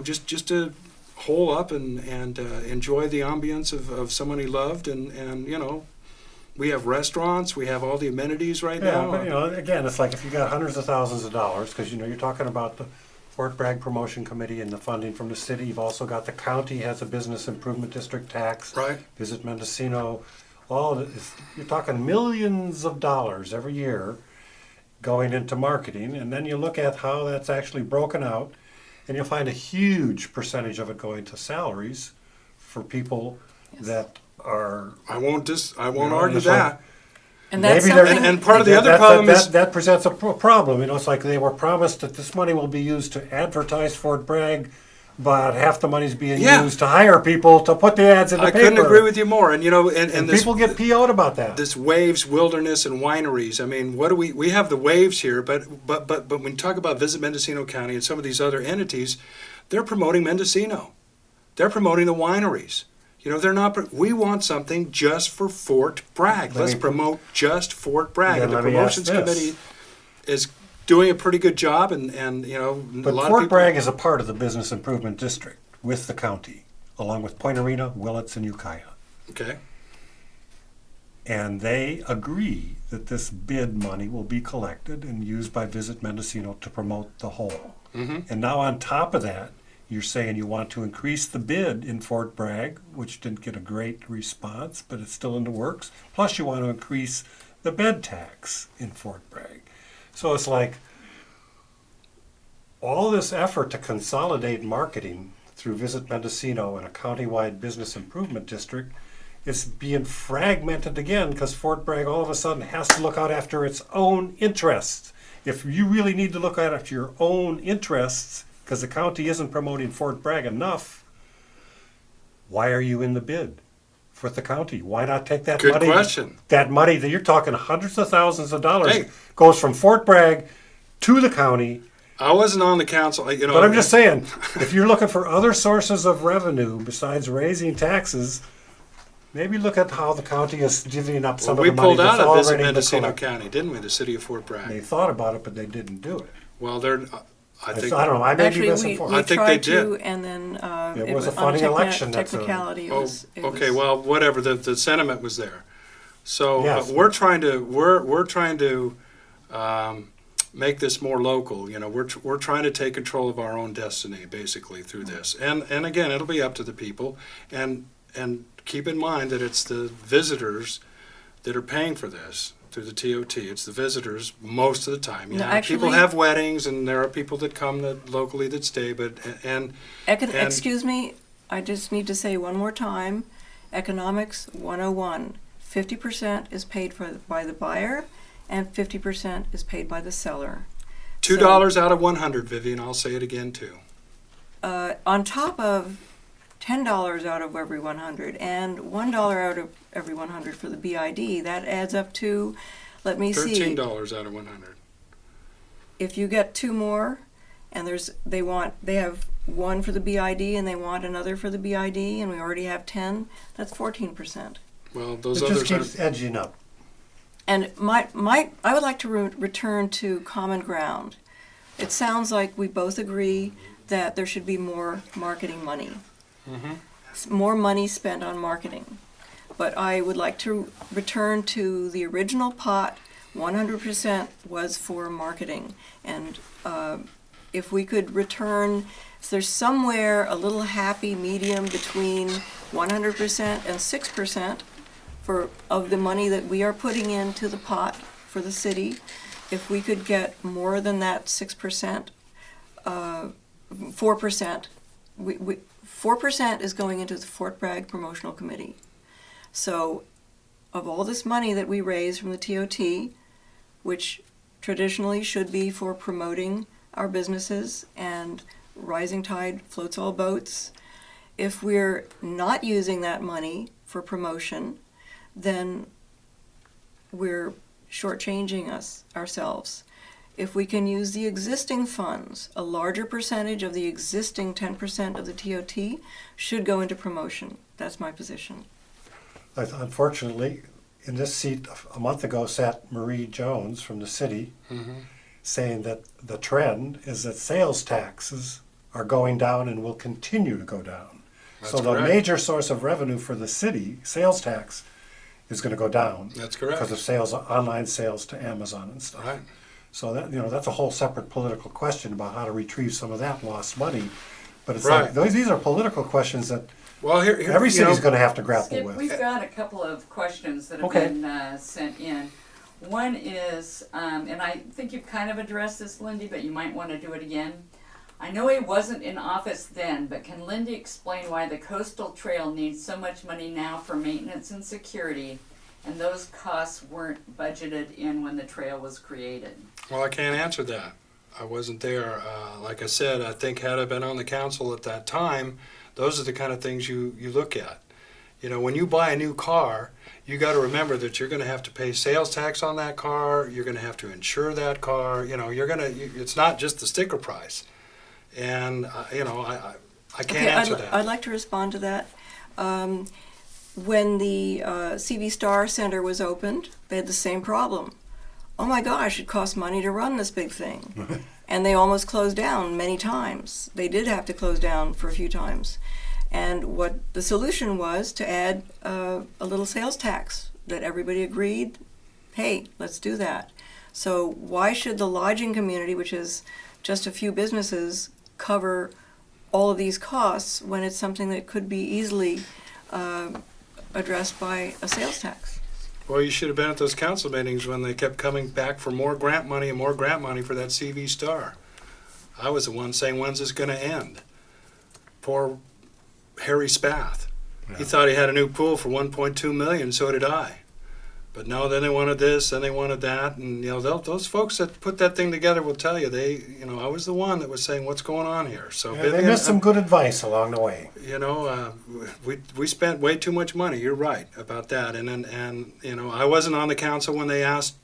just to hole up and enjoy the ambience of someone he loved and we have restaurants, we have all the amenities right Yeah, now. but again, it's like if you got hundreds of thousands of dollars, because you're talking about the Fort Bragg Promotion Committee and the funding from the city. You've also got the county has a business improvement district tax. Right. Visit Mendocino. You're talking millions of dollars every year going into marketing, and then you look at how that's actually broken out, and you'll find a huge percentage of it going to salaries for people that are. I won't know, argue it's like- that. And that's Maybe there- something. And part of the other That- problem that, is that presents a problem. It's like they were promised that this money will be used to advertise Fort Bragg, but half the money's being Yeah. used to hire people to put the ads in the I paper. couldn't agree with you more. And And this people get PO'd about that. this Waves Wilderness and Wineries. I mean, what do we have the Waves here, but when you talk about Visit Mendocino County and some of these other entities, they're promoting Mendocino. They're promoting the wineries. They're not. We want something just for Fort Bragg. Let Let's me- promote just Fort Bragg. Then And the let me ask promotions this. committee is doing a pretty good job. And a But lot of Fort people. Bragg is a part of the business improvement district with the county, along with Point Arena, Willits, and Ukiah. Okay. And they agree that this bid money will be collected and used by Visit Mendocino to promote the whole. Mm-hmm. And now on top of that, you're saying you want to increase the bid in Fort Bragg, which didn't get a great response, but it's still in the works. Plus you want to increase the bed tax in Fort Bragg. So it's like all this effort to consolidate marketing through Visit Mendocino and a countywide business improvement district is being fragmented again because Fort Bragg all of a sudden has to look out after its own interests. If you really need to look out after your own interests, because the county isn't promoting Fort Bragg enough, why are you in the bid for the county? Why not take that Good money? question. That money that you're talking hundreds of thousands of dollars Hey. goes from Fort Bragg to the county. I wasn't on the council. But I'm just saying, if you're looking for other sources of revenue besides raising taxes, maybe look at how the county is divvying up some we of the money pulled out that's of Visit already been Mendocino collected. County, didn't we? The city of Fort They Bragg. thought about it, but they didn't do it. Well, I I think don't know. I may be Actually, we misinformed. I think they tried did. to, and then It was a on funny election, that's a- technicality. It Oh, was, it okay. was- Well, whatever. The sentiment was there. So Yes. we're trying to make this more local. We're trying to take control of our own destiny, basically, through this. And again, it'll be up to the people. And keep in mind that it's the visitors that are paying for this through the TOT. It's the visitors most of the time. No, People actually- have weddings, and there are people that come locally that stay. But and Excuse me, I just need to say one more time, Economics 101, 50% is paid by the buyer and 50% is paid by the seller. $2 out of 100, Vivian. I'll say it again too. On top of $10 out of every 100 and $1 out of every 100 for the BID, that adds up to, let me see. $13 out of 100. If you get two more, and they have one for the BID and they want another for the BID, and we already have 10, that's 14%. Well, those It just others are. keeps edging up. And I would like to return to common ground. It sounds like we both agree that there should be more marketing money. More money spent on marketing. But I would like to return to the original pot. 100% was for marketing. And if we could return, so there's somewhere a little happy medium between 100% and 6% of the money that we are putting into the pot for the city. If we could get more than that 6%, 4%, 4% is going into the Fort Bragg Promotional Committee. So of all this money that we raise from the TOT, which traditionally should be for promoting our businesses and rising tide floats all boats, if we're not using that money for promotion, then we're shortchanging ourselves. If we can use the existing funds, a larger percentage of the existing 10% of the TOT should go into promotion. That's my position. Unfortunately, in this seat a month ago sat Marie Jones from the city, saying that the trend is that sales taxes are going down and will continue to go down. That's So the correct. major source of revenue for the city, sales tax, is going to go down. That's correct. Because of sales, online sales to Amazon and stuff. Right. So that, that's a whole separate political question about how to retrieve some of that lost money. But it's Right. like, these are political questions that Well, here every you know, city's going to have to grapple Skip, with. we've got a couple of questions that have Okay. been sent in. One is, and I think you've kind of addressed this, Lindy, but you might want to do it again. I know he wasn't in office then, but can Lindy explain why the coastal trail needs so much money now for maintenance and security, and those costs weren't budgeted in when the trail was created? Well, I can't answer that. I wasn't there. Like I said, I think had I been on the council at that time, those are the kind of things you look at. You know, when you buy a new car, you got to remember that you're going to have to pay sales tax on that car. You're going to have to insure that car. You know, it's not just the sticker price. And, I can't answer that. I'd like to respond to that. When the CV Star Center was opened, they had the same problem. Oh my gosh, it costs money to run this big thing. And they almost closed down many times. They did have to close down for a few times. And what the solution was to add a little sales tax that everybody agreed, hey, let's do that. So why should the lodging community, which is just a few businesses, cover all of these costs when it's something that could be easily addressed by a sales tax? Well, you should have been at those council meetings when they kept coming back for more grant money and more grant money for that CV Star. I was the one saying, when's this going to end? Poor Harry Spath. He thought he had a new pool for $1.2 million, so did I. But no, then they wanted this, then they wanted that, and those folks that put that thing together will tell you I was the one that was saying what's going on here. So Yeah, they Vivian, missed some good advice along the way. we spent way too much money. You're right about that, and I wasn't on the council when they asked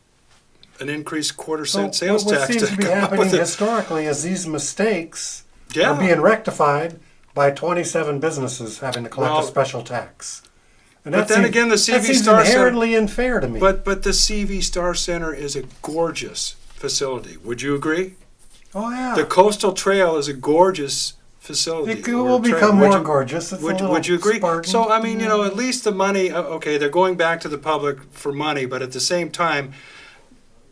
an increased quarter-cent sales what tax seems to be come up happening with it. historically is these mistakes Yeah. are being rectified by 27 businesses having to collect Well, a special tax. And but then again, the that CV seems Star Center- inherently unfair to me. But the CV Star Center is a gorgeous facility. Would you agree? oh yeah, The Coastal Trail is a gorgeous facility. it or will trail. become Would more you- gorgeous. It's a Would little you agree? Spartan. So I mean, at least the money. Okay, they're going back to the public for money, but at the same time,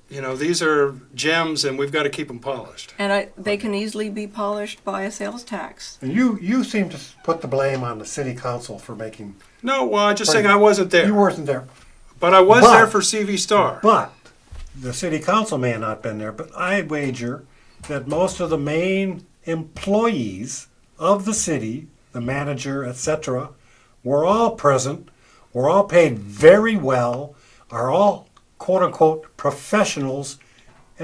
these are gems, and we've got to keep them polished. And they can easily be polished by a sales tax. And you seem to put the blame on the city council for making. No, well, I'm just saying I wasn't there, You weren't there, but I was But- there for CV Star. but the city council may have not been there. But I wager that most of the main employees of the city, the manager, etc., were all present, were all paid very well, are all quote unquote professionals,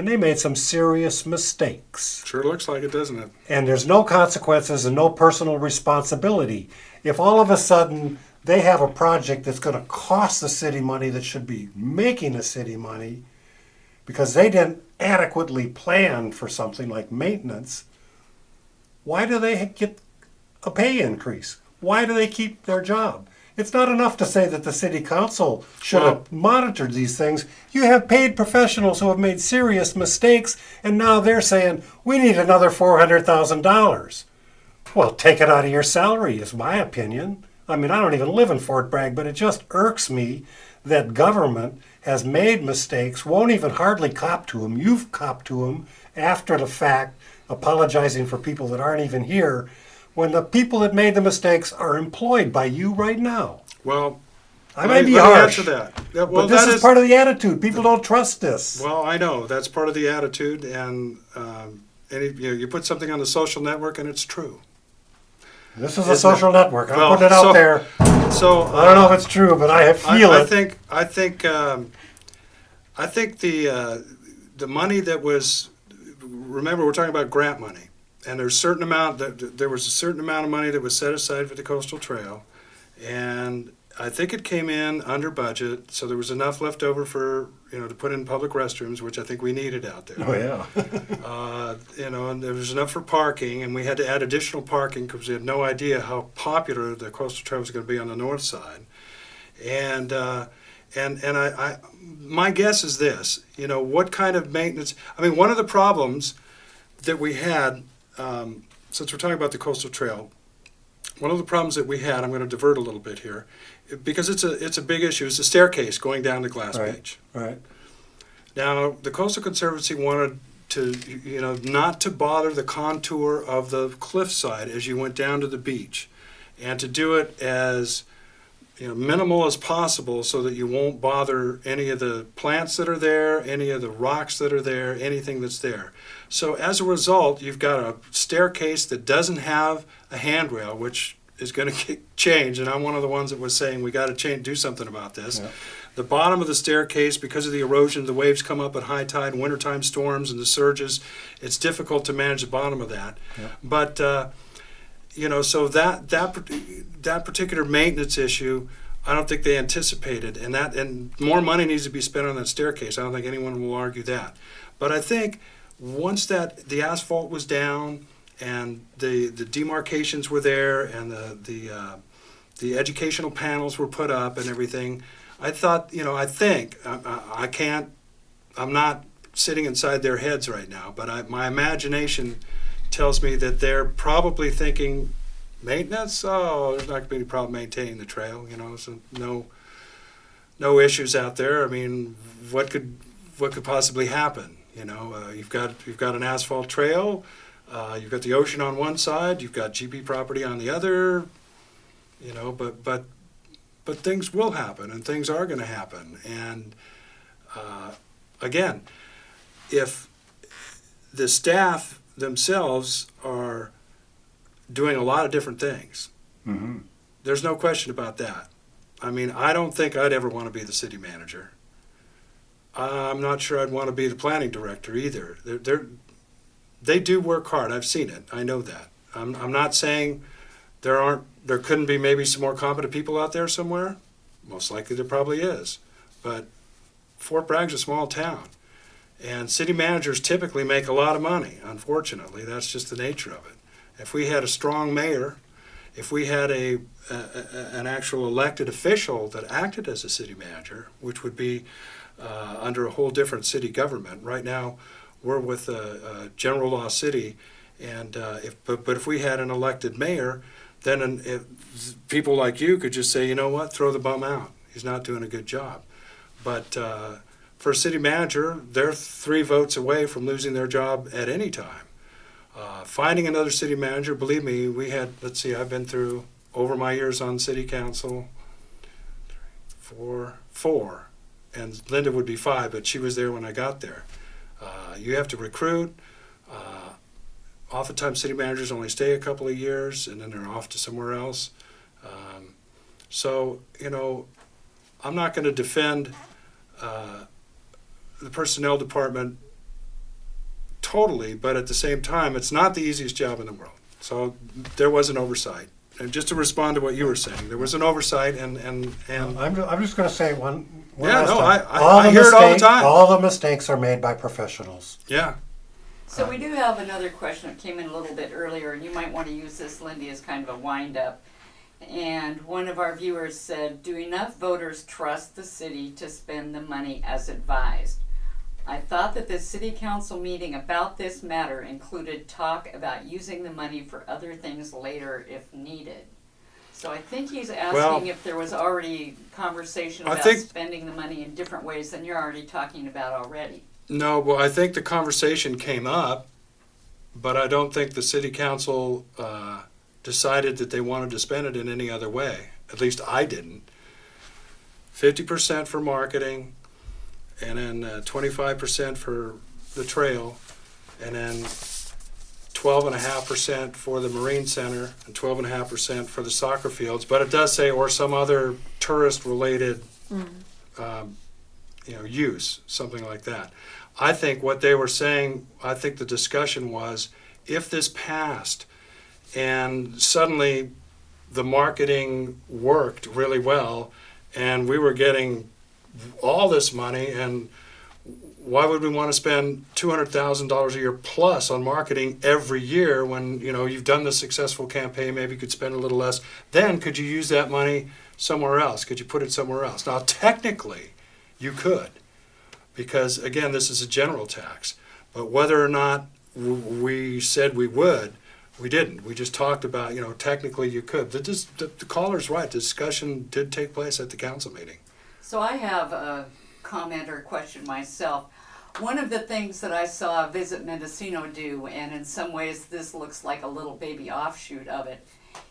and they made some serious mistakes. Sure looks like it, doesn't it? And there's no consequences and no personal responsibility. If all of a sudden they have a project that's going to cost the city money that should be making the city money because they didn't adequately plan for something like maintenance, why do they get a pay increase? Why do they keep their job? It's not enough to say that the city council should have monitored these things. You have paid professionals who have made serious mistakes, and now they're saying, we need another $400,000. Well, take it out of your salary, is my opinion. I mean, I don't even live in Fort Bragg, but it just irks me that government has made mistakes, won't even hardly cop to them. You've copped to them after the fact, apologizing for people that aren't even here, when the people that made the mistakes are employed by you right now. Well, I may be let me harsh, answer that. Yeah, well, but this that is part of the attitude. People don't trust this. Well, I know that's part of the attitude, and you put something on the social network, and it's true. This is a Isn't social network. I'm Well, putting it out there. So I don't know if it's true, but I feel I it. think the money that was. Remember, we're talking about grant money, and there was a certain amount of money that was set aside for the coastal trail, and I think it came in under budget, so there was enough left over for to put in public restrooms, which I think we needed out there. Oh yeah. And there was enough for parking, and we had to add additional parking because we had no idea how popular the coastal trail was going to be on the north side. And my guess is this: what kind of maintenance? I mean, one of the problems that we had, since we're talking about the coastal trail, one of the problems that we had, I'm going to divert a little bit here, because it's a big issue, is the staircase going down to Glass Beach. Right. Now, the Coastal Conservancy wanted to, not to bother the contour of the cliffside as you went down to the beach, and to do it as minimal as possible so that you won't bother any of the plants that are there, any of the rocks that are there, anything that's there. So as a result, you've got a staircase that doesn't have a handrail, which is going to change, and I'm one of the ones that was saying we got to do something about this. Yeah. The bottom of the staircase, because of the erosion, the waves come up at high tide, wintertime storms, and the surges. It's difficult to manage the bottom of that. Yeah. But so that particular maintenance issue, I don't think they anticipated, and more money needs to be spent on that staircase. I don't think anyone will argue that. But I think once the asphalt was down and the demarcations were there and the educational panels were put up and everything, I thought, I'm not sitting inside their heads right now, but my imagination tells me that they're probably thinking, maintenance? Oh, there's not going to be any problem maintaining the trail, so no issues out there. I mean, what could possibly happen? You've got an asphalt trail, you've got the ocean on one side, you've got GP property on the other, but things will happen, and things are going to happen. And again, if the staff themselves are doing a lot of different things, mm-hmm. There's no question about that. I mean, I don't think I'd ever want to be the city manager. I'm not sure I'd want to be the planning director either. They do work hard. I've seen it. I know that. I'm not saying there couldn't be maybe some more competent people out there somewhere. Most likely there probably is. But Fort Bragg's a small town, and city managers typically make a lot of money. Unfortunately, that's just the nature of it. If we had a strong mayor, if we had an actual elected official that acted as a city manager, which would be under a whole different city government. Right now, we're with a general law city, and if we had an elected mayor, then people like you could just say, you know what, throw the bum out. He's not doing a good job. But for a city manager, they're 3 votes away from losing their job at any time. Finding another city manager, believe me, I've been through, over my years on city council, 4, and Linda would be 5, but she was there when I got there. You have to recruit. Oftentimes city managers only stay a couple of years, and then they're off to somewhere else. I'm not going to defend the personnel department totally, but at the same time, it's not the easiest job in the world. So there was an oversight. And just to respond to what you were saying, there was an oversight, and I'm just going to say one Yeah, last no, time. I hear it all the time. All the mistakes are made by professionals. yeah. So we do have another question that came in a little bit earlier, and you might want to use this, Lindy, as kind of a wind-up. And one of our viewers said, do enough voters trust the city to spend the money as advised? I thought that the city council meeting about this matter included talk about using the money for other things later if needed. So I think he's asking Well, if there was already conversation I about think- spending the money in different ways than you're already talking about already. No, well, I think the conversation came up, but I don't think the city council decided that they wanted to spend it in any other way. At least I didn't. 50% for marketing, and then 25% for the trail, and then 12.5% for the Marine Center, and 12.5% for the soccer fields. But it does say, or some other tourist-related use, something like that. I think what they were saying, I think the discussion was, if this passed and suddenly the marketing worked really well and we were getting all this money, and why would we want to spend $200,000 a year plus on marketing every year when, you've done the successful campaign, maybe you could spend a little less. Then could you use that money somewhere else? Could you put it somewhere else? Now, technically, you could, because again, this is a general tax. But whether or not we said we would, we didn't. We just talked about, technically you could. The caller's right. The discussion did take place at the council meeting. So I have a comment or question myself. One of the things that I saw Visit Mendocino do, and in some ways this looks like a little baby offshoot of it,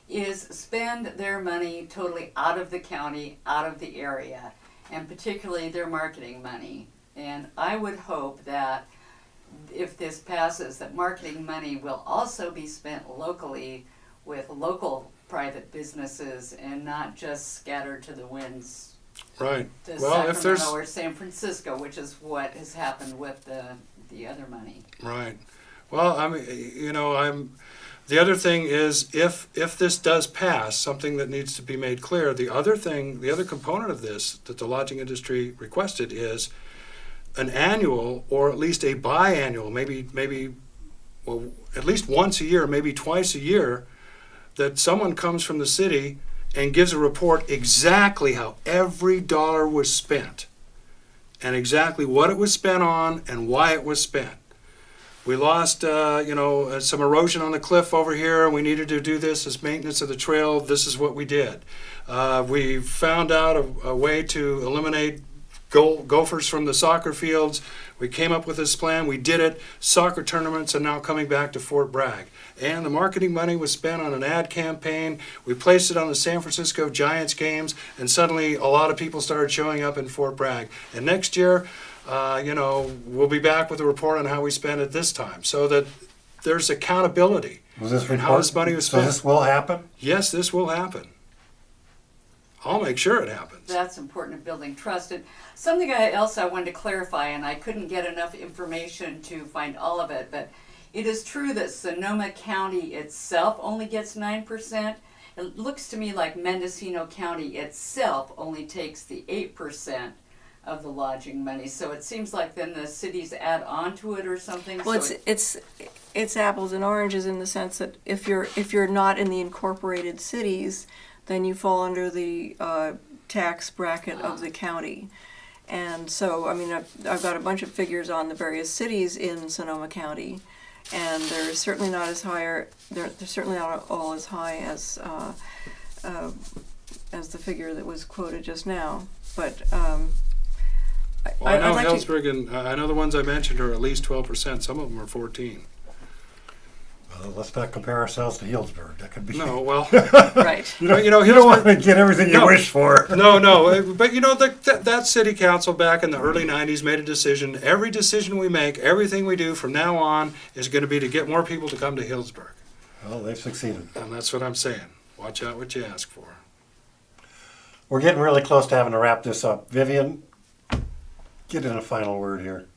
is spend their money totally out of the county, out of the area, and particularly their marketing money. And I would hope that if this passes, that marketing money will also be spent locally with local private businesses and not just scattered to the winds Right. to Well, if there's Sacramento or San Francisco, which is what has happened with the other money. right. Well, the other thing is, if this does pass, something that needs to be made clear, the other component of this that the lodging industry requested is an annual, or at least a biannual, maybe at least once a year, maybe twice a year, that someone comes from the city and gives a report exactly how every dollar was spent and exactly what it was spent on and why it was spent. We lost, some erosion on the cliff over here, and we needed to do this as maintenance of the trail. This is what we did. We found out a way to eliminate gophers from the soccer fields. We came up with this plan. We did it. Soccer tournaments are now coming back to Fort Bragg. And the marketing money was spent on an ad campaign. We placed it on the San Francisco Giants games, and suddenly a lot of people started showing up in Fort Bragg. And next year, we'll be back with a report on how we spent it this time, so that there's accountability in how this money was spent. So this will happen? Yes, this will happen. I'll make sure it happens. That's important in building trust. And something else I wanted to clarify, and I couldn't get enough information to find all of it, but it is true that Sonoma County itself only gets 9%. It looks to me like Mendocino County itself only takes the 8% of the lodging money. So it seems like then the cities add on to it or something. Well, so it's apples and oranges in the sense that if you're not in the incorporated cities, then you fall under the tax bracket of the county. And so, I've got a bunch of figures on the various cities in Sonoma County, and they're certainly not as high. They're certainly not all as high as the figure that was quoted just now. But Well, I know I'd like Hillsburg, and I know the ones I mentioned are at least 12%. Some of them are 14. Well, let's not compare ourselves to Healdsburg. That could be. No, well, right. You don't want to get everything you No. wish for. no. But that city council back in the early 90s made a decision. Every decision we make, everything we do from now on is going to be to get more people to come to Healdsburg. Well, they've succeeded. And that's what I'm saying. Watch out what you ask for. We're getting really close to having to wrap this up. Vivian, get in a final word here.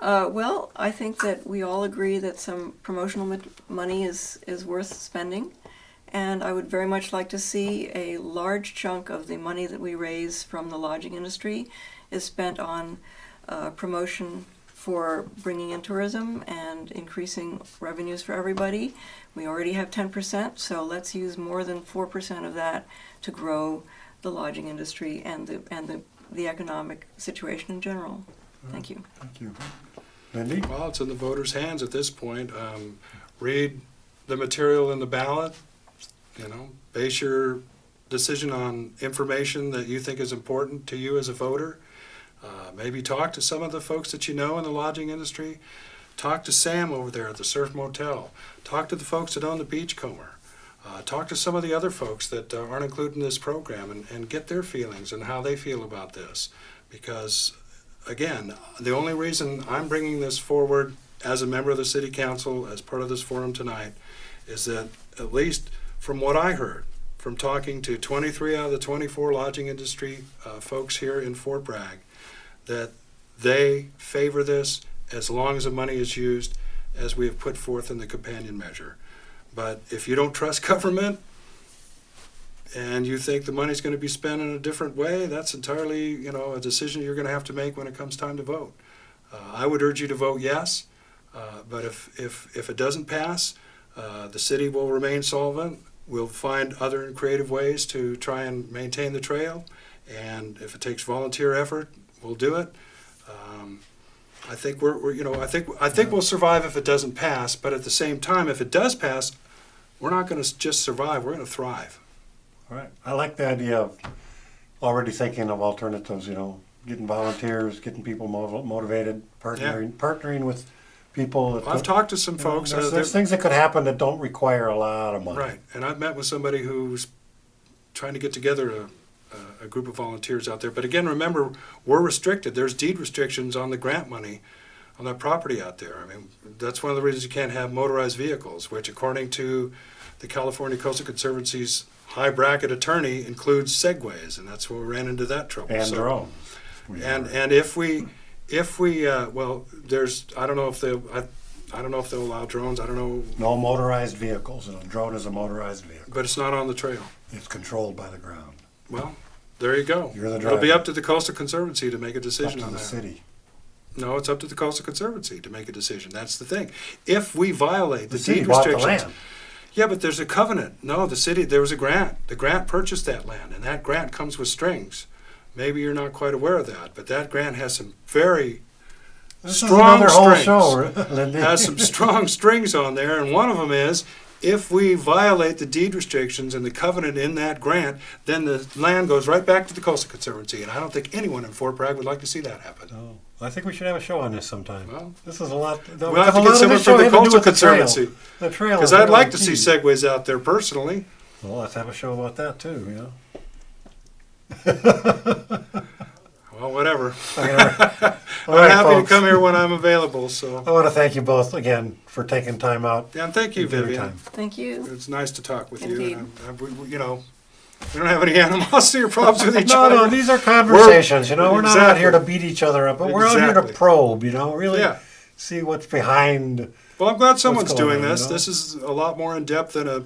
Well, I think that we all agree that some promotional money is worth spending. And I would very much like to see a large chunk of the money that we raise from the lodging industry is spent on promotion for bringing in tourism and increasing revenues for everybody. We already have 10%, so let's use more than 4% of that to grow the lodging industry and the economic situation in general. Thank you. Thank you. Lindy? Well, it's in the voters' hands at this point. Read the material in the ballot. Base your decision on information that you think is important to you as a voter. Maybe talk to some of the folks that you know in the lodging industry. Talk to Sam over there at the Surf Motel. Talk to the folks that own the Beachcomber. Talk to some of the other folks that aren't included in this program and get their feelings and how they feel about this. Because, again, the only reason I'm bringing this forward as a member of the City Council, as part of this forum tonight, is that at least from what I heard, from talking to 23 out of the 24 lodging industry folks here in Fort Bragg, that they favor this as long as the money is used as we have put forth in the companion measure. But if you don't trust government and you think the money's going to be spent in a different way, that's entirely, a decision you're going to have to make when it comes time to vote. I would urge you to vote yes, but if it doesn't pass, the city will remain solvent. We'll find other and creative ways to try and maintain the trail, and if it takes volunteer effort, we'll do it. I think I think we'll survive if it doesn't pass. But at the same time, if it does pass, we're not going to just survive. We're going to thrive. All right. I like the idea of already thinking of alternatives. Getting volunteers, getting people motivated, partnering with people. I've talked to some folks. There's things that could happen that don't require a lot of money. Right, and I've met with somebody who's trying to get together a group of volunteers out there. But again, remember, we're restricted. There's deed restrictions on the grant money on that property out there. I mean, that's one of the reasons you can't have motorized vehicles, which according to the California Coastal Conservancy's high bracket attorney includes segways, and that's where we ran into that trouble. And drones. And if we there's I don't know if they'll allow drones. I don't know. No motorized vehicles. A drone is a motorized vehicle. But it's not on the trail. It's controlled by the ground. Well, there you go. You're the It'll driver. be up to the Coastal Conservancy to make a decision Up to on the that. city. No, it's up to the Coastal Conservancy to make a decision. That's the thing. If we violate The the city deed bought the restrictions, land. yeah, but there's a covenant. No, the city, there was a grant. The grant purchased that land, and that grant comes with strings. Maybe you're not quite aware of that, but that grant has some very This is strong another whole strings. show, Lindy. Has some strong strings on there, and one of them is if we violate the deed restrictions and the covenant in that grant, then the land goes right back to the Coastal Conservancy, and I don't think anyone in Fort Bragg would like to see that happen. Oh, I think we should have a show on this sometime. Well, this is a lot. we'll have to get someone from the Coastal Conservancy, The trail. because is I'd like to really see key. segways out there personally. Well, let's have a show about that too. Well, whatever. All I'm right, happy folks. to come here when I'm available. So, I want to thank you both again for taking time out. yeah, and thank you, Take your Vivian. time. Thank you. It's nice to talk with Indeed. you. And we don't have any animosity or problems with each No, other. no, these are conversations. We're not out here to Exactly. beat each other up, but we're out here to Exactly. probe. Really Yeah. see what's behind. Well, I'm glad someone's going doing on, this. you know? This is a lot more in depth than a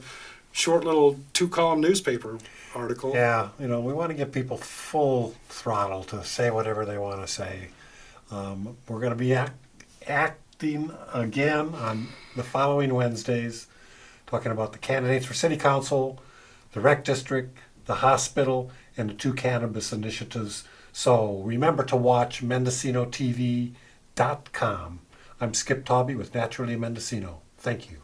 short little 2-column newspaper article. Yeah, we want to give people full throttle to say whatever they want to say. We're going to be acting again on the following Wednesdays, talking about the candidates for City Council, the Rec District, the hospital, and the 2 cannabis initiatives. So remember to watch MendocinoTV.com. I'm Skip Taube with Naturally Mendocino. Thank you.